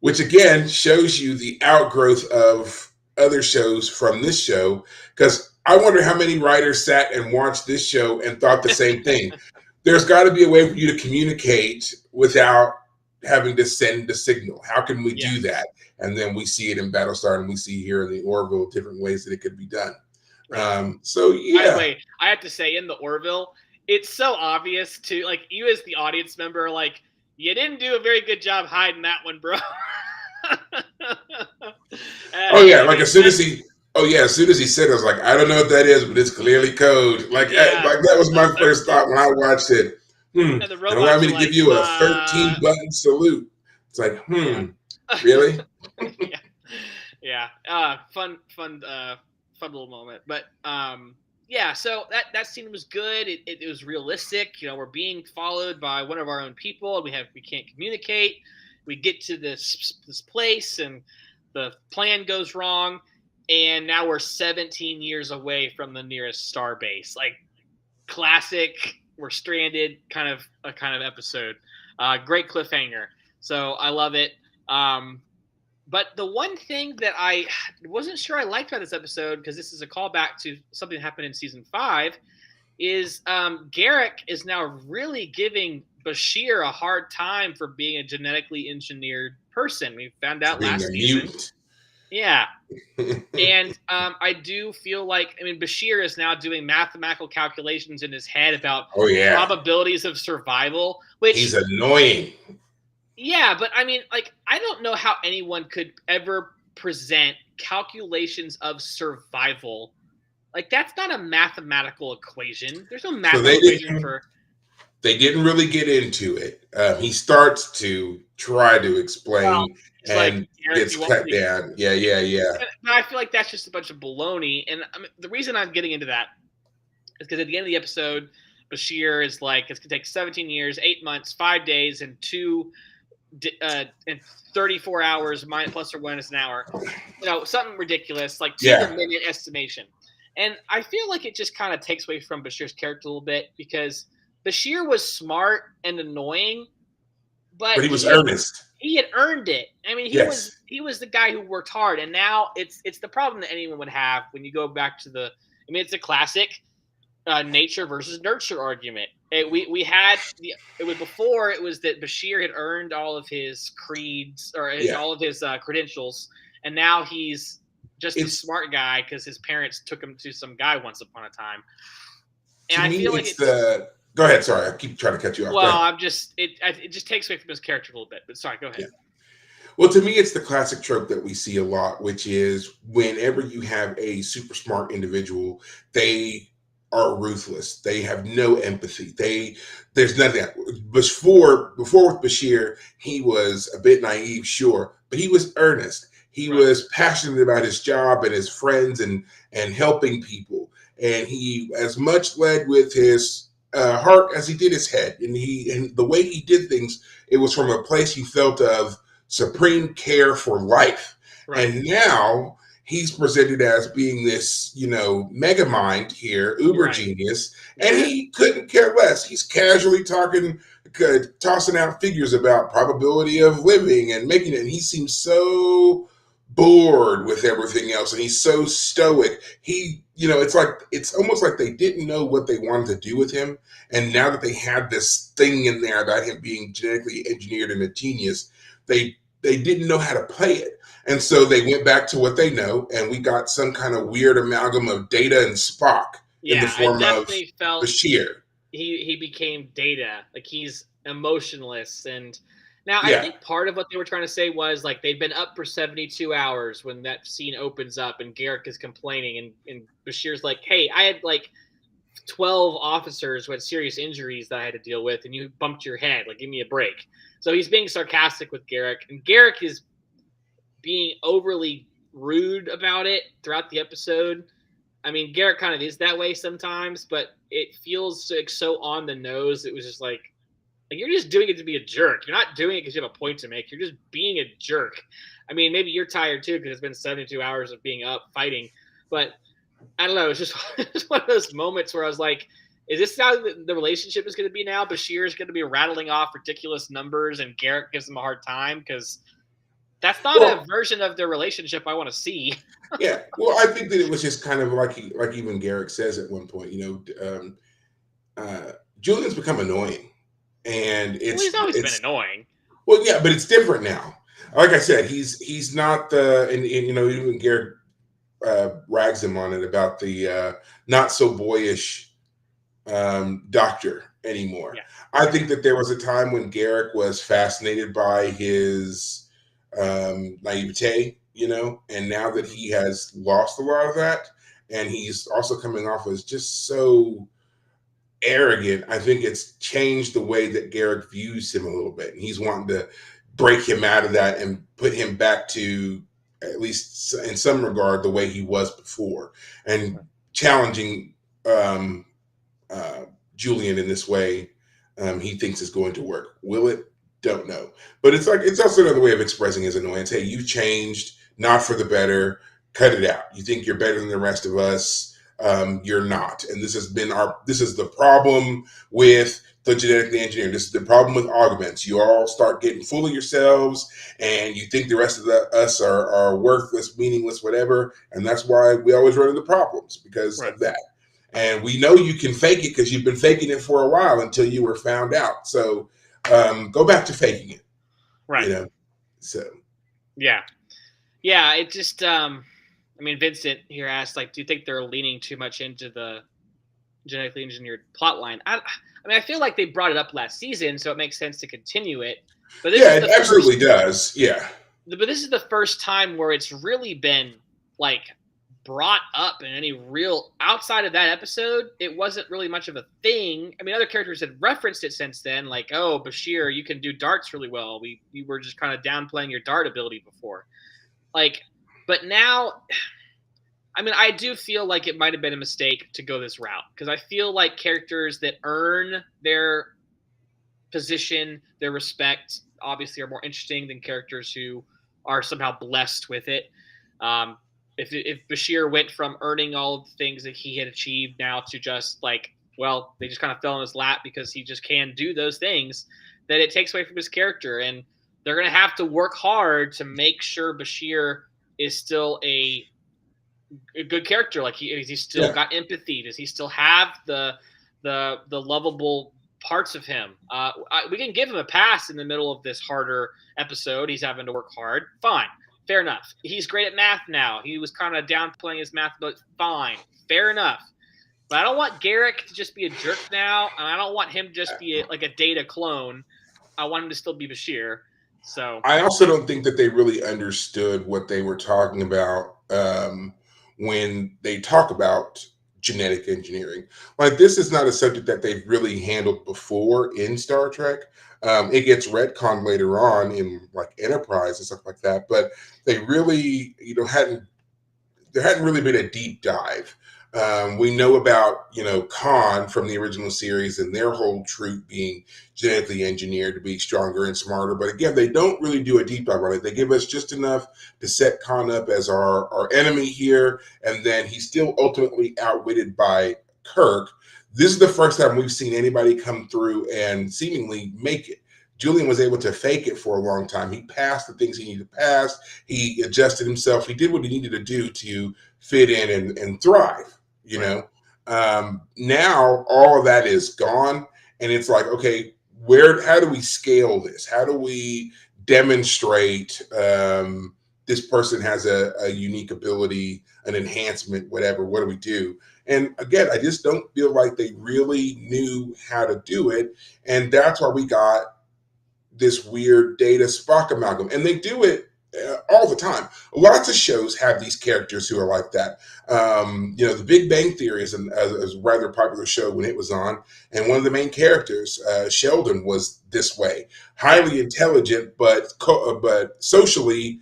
Which again shows you the outgrowth of other shows from this show, because I wonder how many writers sat and watched this show and thought the same thing. There's got to be a way for you to communicate without having to send a signal. How can we do that? And then we see it in Battlestar, and we see here in the Orville different ways that it could be done. By the way, I have to say, in the Orville, it's so obvious to, like, you as the audience member, like, you didn't do a very good job hiding that one, bro. Like as soon as he said it, I was like, I don't know what that is, but it's clearly code. Like that was my first thought when I watched it. And the allow me to give you a 13-button salute. It's like, really? Fun little moment. But so that scene was good. It was realistic. You know, we're being followed by one of our own people. We can't communicate. We get to this place, and the plan goes wrong. And now we're 17 years away from the nearest star base. Like, classic, we're stranded kind of episode. Great cliffhanger. So I love it. But the one thing that I wasn't sure I liked about this episode, because this is a callback to something that happened in season 5, is Garak is now really giving Bashir a hard time for being a genetically engineered person. We found out last season. Mutant. Yeah. And I do feel like, Bashir is now doing mathematical calculations in his head about probabilities of survival, which he's annoying. Yeah, but I don't know how anyone could ever present calculations of survival. Like, that's not a mathematical equation. There's no mathematical equation for. They didn't really get into it. He starts to try to explain, and gets cut down. Yeah. But I feel like that's just a bunch of baloney. And the reason I'm getting into that is because at the end of the episode, Bashir is like, it's going to take 17 years, 8 months, 5 days, and 34 hours plus or minus an hour. You know, something ridiculous, like 2-minute estimation. And I feel like it just kind of takes away from Bashir's character a little bit, because Bashir was smart and annoying, but But he was earnest. he had earned it. I mean, Yes. he was the guy who worked hard, and now it's the problem that anyone would have when you go back to the. I mean, it's a classic nature versus nurture argument. We had it was before it was that Bashir had earned all of his creeds or Yeah. all of his credentials, and now he's just a It's smart guy because his parents took him to some guy once upon a time. And to I me, feel like it's the. Go ahead. Sorry, I keep trying to cut you off. Go well, ahead. I'm just it just takes away from his character a little bit. But sorry, go ahead. Yeah. Well, to me, it's the classic trope that we see a lot, which is whenever you have a super smart individual, they are ruthless. They have no empathy. There's nothing. Before with Bashir, he was a bit naive, sure, but he was earnest. He Right. was passionate about his job and his friends and helping people, and he as much led with his heart as he did his head. And the way he did things, it was from a place he felt of supreme care for life. Right. And now he's presented as being this, mega mind here, uber Right. genius, and he couldn't care less. He's casually tossing out figures about probability of living and making it. And he seems so bored with everything else, and he's so stoic. It's almost like they didn't know what they wanted to do with him, and now that they had this thing in there about him being genetically engineered and a genius, they didn't know how to play it. And so they went back to what they know, and we got some kind of weird amalgam of Data and Spock in the Yeah, I form of definitely felt Bashir. he became Data. Like he's emotionless. And now I Yeah, think part of what they were trying to say was like they'd been up for 72 hours when that scene opens up and Garrick is complaining and Bashir's like, hey, I had like 12 officers who had serious injuries that I had to deal with, and you bumped your head. Like, give me a break. So he's being sarcastic with Garrick, and Garrick is being overly rude about it throughout the episode. I mean, Garrett kind of is that way sometimes, but it feels like so on the nose. It was just like you're just doing it to be a jerk. You're not doing it because you have a point to make. You're just being a jerk. I mean, maybe you're tired too because it's been 72 hours of being up fighting, but I don't know. It's just it's one of those moments where I was like, is this how the relationship is going to be now? Bashir is going to be rattling off ridiculous numbers and Garrett gives him a hard time because that's not well, a version of their relationship I want to see. yeah. Well, I think that it was just kind of like even Garrick says at one point. Julian's become annoying, and Well, he's always been it's annoying. well, yeah, but it's different now. Like I said, he's not the and even Garrick rags him on it about the not so boyish doctor anymore. Yeah. I think that there was a time when Garrick was fascinated by his naivete, and now that he has lost a lot of that, and he's also coming off as just so arrogant, I think it's changed the way that Garrick views him a little bit, and he's wanting to break him out of that and put him back to, at least in some regard, the way he was before, and challenging Julian in this way. He thinks is going to work. Will it? Don't know. But it's also another way of expressing his annoyance. Hey, you changed, not for the better. Cut it out. You think you're better than the rest of us. You're not. And this is the problem with the genetically engineered. This is the problem with augments. You all start getting full of yourselves, and you think the rest of us are worthless, meaningless, whatever. And that's why we always run into problems because of that. And we know you can fake it because you've been faking it for a while until you were found out. So go back to faking it. Right. So. Yeah. Yeah. It just, I mean, Vincent here asked, like, do you think they're leaning too much into the genetically engineered plot line? I mean, I feel like they brought it up last season, so it makes sense to continue it. But yeah, it absolutely does. Yeah. But this is the first time where it's really been, like, brought up in any real outside of that episode. It wasn't really much of a thing. I mean, other characters had referenced it since then, like, oh, Bashir, you can do darts really well. You were just kind of downplaying your dart ability before. Like, but now, I mean, I do feel like it might have been a mistake to go this route because I feel like characters that earn their position, their respect, obviously are more interesting than characters who are somehow blessed with it. If Bashir went from earning all of the things that he had achieved now to just like well, they just kind of fell in his lap because he just can do those things, that it takes away from his character. And they're going to have to work hard to make sure Bashir is still a good character. Like he still got empathy? Does he still have the lovable parts of him? We can give him a pass in the middle of this harder episode. He's having to work hard. Fine. Fair enough. He's great at math now. He was kind of downplaying his math, but fine. Fair enough. But I don't want Garak to just be a jerk now, and I don't want him to just be like a Data clone. I want him to still be Bashir. So I also don't think that they really understood what they were talking about when they talk about genetic engineering. Like, this is not a subject that they've really handled before in Star Trek. It gets retconned later on in like Enterprise and stuff like that, but they really, there hadn't really been a deep dive. We know about, Khan from the original series and their whole troop being genetically engineered to be stronger and smarter. But again, they don't really do a deep dive on it. They give us just enough to set Khan up as our enemy here. And then he's still ultimately outwitted by Kirk. This is the first time we've seen anybody come through and seemingly make it. Julian was able to fake it for a long time. He passed the things he needed to pass. He adjusted himself. He did what he needed to do to fit in and thrive. Now all of that is gone, and it's like, okay, how do we scale this? How do we demonstrate this person has a unique ability, an enhancement, whatever? What do we do? And again, I just don't feel like they really knew how to do it, and that's why we got this weird Data Spock amalgam, and they do it all the time. Lots of shows have these characters who are like that. The Big Bang Theory is a rather popular show when it was on, and one of the main characters, Sheldon, was this way, highly intelligent but socially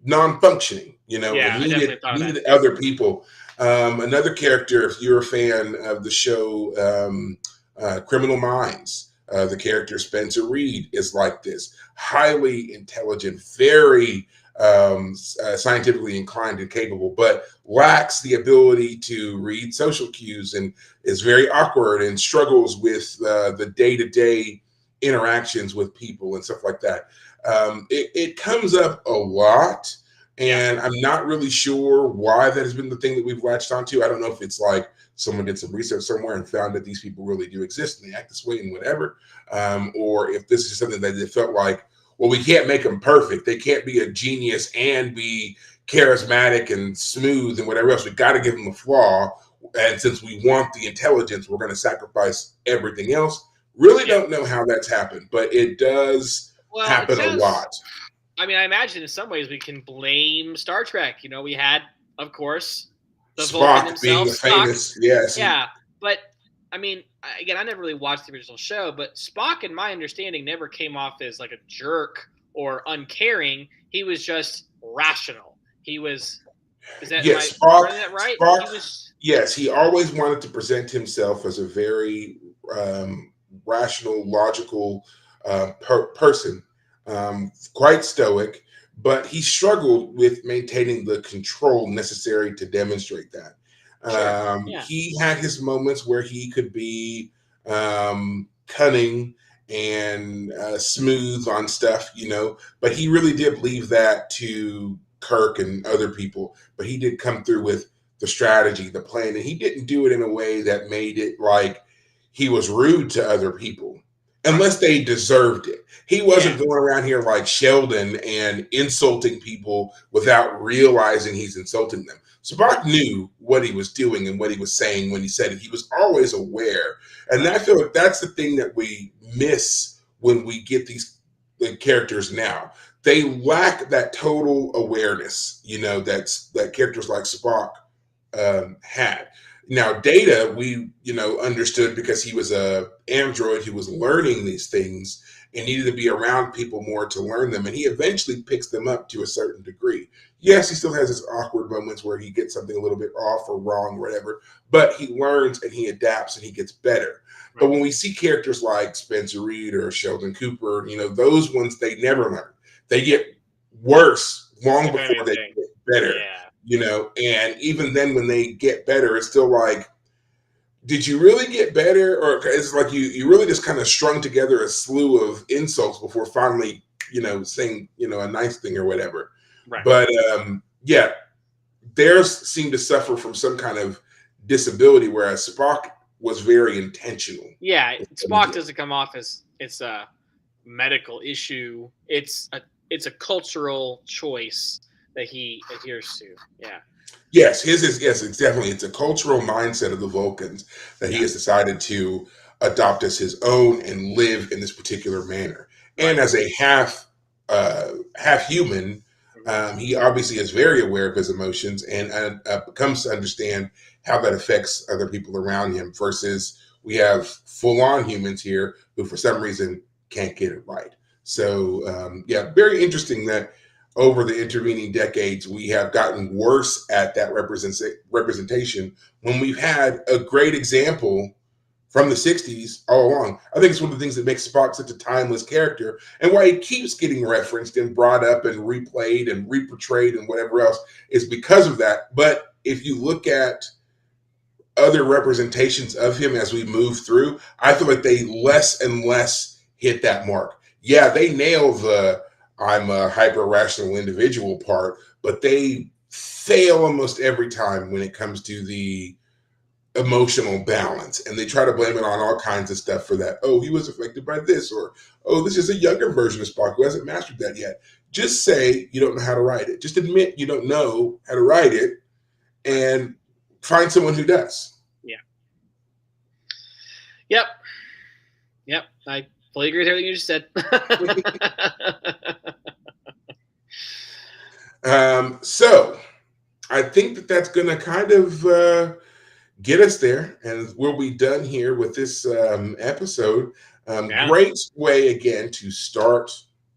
non-functioning. And needed other people. Another character, if you're a fan of the show Criminal Minds. The character Spencer Reed is like this, highly intelligent, very scientifically inclined and capable, but lacks the ability to read social cues and is very awkward and struggles with the day-to-day interactions with people and stuff like that. It comes up a lot, and I'm not really sure why that has been the thing that we've latched onto. I don't know if it's like someone did some research somewhere and found that these people really do exist and they act this way and whatever, or if this is something that they felt like, well, we can't make them perfect. They can't be a genius and be charismatic and smooth and whatever else. We got to give them a flaw, and since we want the intelligence, we're going to sacrifice everything else. Really don't know how that's happened, but it does happen a lot. I mean, I imagine in some ways we can blame Star Trek. We had, of course, the Spock being the famous, yes. Yeah, but I mean, again, I never really watched the original show, but Spock, in my understanding, never came off as like a jerk or uncaring. He was just rational. He was. Is that Spock, that right? Spock, yes, he always wanted to present himself as a very rational, logical person, quite stoic. But he struggled with maintaining the control necessary to demonstrate that. He had his moments where he could be cunning and smooth on stuff, but he really did leave that to Kirk and other people. But he did come through with the strategy, the plan, and he didn't do it in a way that made it like he was rude to other people. Unless they deserved it. He wasn't going around here like Sheldon and insulting people without realizing he's insulting them. Spock knew what he was doing and what he was saying when he said it. He was always aware. And I feel like that's the thing that we miss when we get these characters now. They lack that total awareness, that characters like Spock had. Now, Data, we, understood because he was a android who was learning these things and needed to be around people more to learn them. And he eventually picks them up to a certain degree. Yes, he still has his awkward moments where he gets something a little bit off or wrong or whatever, but he learns and he adapts and he gets better. Right. But when we see characters like Spencer Reed or Sheldon Cooper, those ones, they never learn. They get worse long before they get better. Yeah. And even then when they get better, it's still like did you really get better, or it's like you really just kind of strung together a slew of insults before finally, saying, a nice thing or whatever? Right. But yeah, theirs seemed to suffer from some kind of disability, whereas Spock was very intentional. Yeah, Spock doesn't come off as it's a medical issue. It's a cultural choice that he adheres to. Yeah. Yes, his is, yes, it's definitely, it's a cultural mindset of the Vulcans that he has decided to adopt as his own and live in this particular manner. And Right. as a half human, he obviously is very aware of his emotions and comes to understand how that affects other people around him. Versus we have full on humans here who, for some reason, can't get it right. So yeah, very interesting that over the intervening decades, we have gotten worse at that representation when we've had a great example from the 60s all along. I think it's one of the things that makes Spock such a timeless character and why he keeps getting referenced and brought up and replayed and reportrayed and whatever else is because of that. But if you look at other representations of him as we move through, I feel like they less and less hit that mark. Yeah, they nail the I'm a hyper rational individual part, but they fail almost every time when it comes to the emotional balance. And they try to blame it on all kinds of stuff for that. Oh, he was affected by this, or oh, this is a younger version of Spock who hasn't mastered that yet. Just say you don't know how to write it. Just admit you don't know how to write it and find someone who does. Yeah. Yep. Yep. I fully agree with everything you just said. So I think that that's going to kind of get us there, and we'll be done here with this episode. Yeah. Great way again to start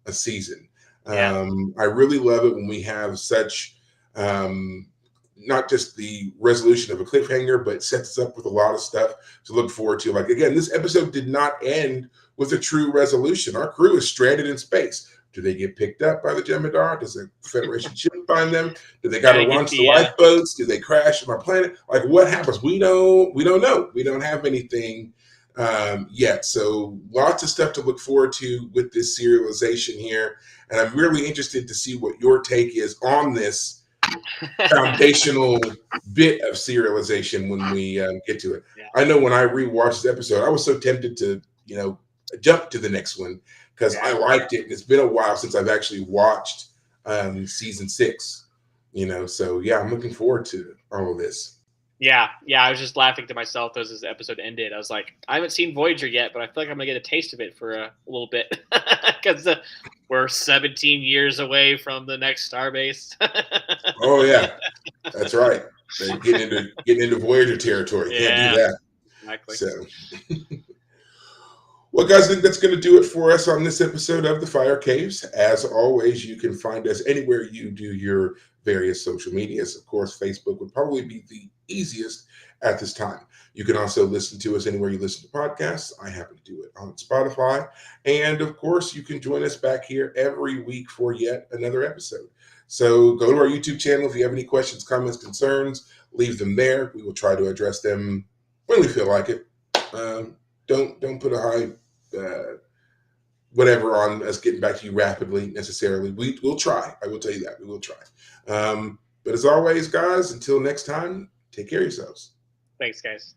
a season. Yeah. I really love it when we have such not just the resolution of a cliffhanger, but sets us up with a lot of stuff to look forward to. Like, again, this episode did not end with a true resolution. Our crew is stranded in space. Do they get picked up by the Jem'Hadar? Does the Federation ship find them? Do they got to launch the lifeboats? Do they crash on our planet? Like, what happens? We don't know. We don't have anything yet. So lots of stuff to look forward to with this serialization here. And I'm really interested to see what your take is on this foundational bit of serialization when we get to it. Yeah. I know when I rewatched this episode, I was so tempted to, jump to the next one because I liked it. It's been a while since I've actually watched season 6, so yeah, I'm looking forward to all of this. Yeah, I was just laughing to myself as this episode ended. I was like, I haven't seen Voyager yet, but I feel like I'm gonna get a taste of it for a little bit because we're 17 years away from the next starbase. Oh yeah, that's right. They getting into Voyager territory. Can't do that. Exactly. So. Well, guys, I think that's going to do it for us on this episode of The Fire Caves. As always, you can find us anywhere you do your various social medias. Of course, Facebook would probably be the easiest at this time. You can also listen to us anywhere you listen to podcasts. I happen to do it on Spotify. And of course, you can join us back here every week for yet another episode. So go to our YouTube channel. If you have any questions, comments, concerns, leave them there. We will try to address them when we feel like it. Don't put a high whatever on us getting back to you rapidly necessarily. We'll try. I will tell you that. We will try. But as always, guys, until next time, take care of yourselves. Thanks, guys.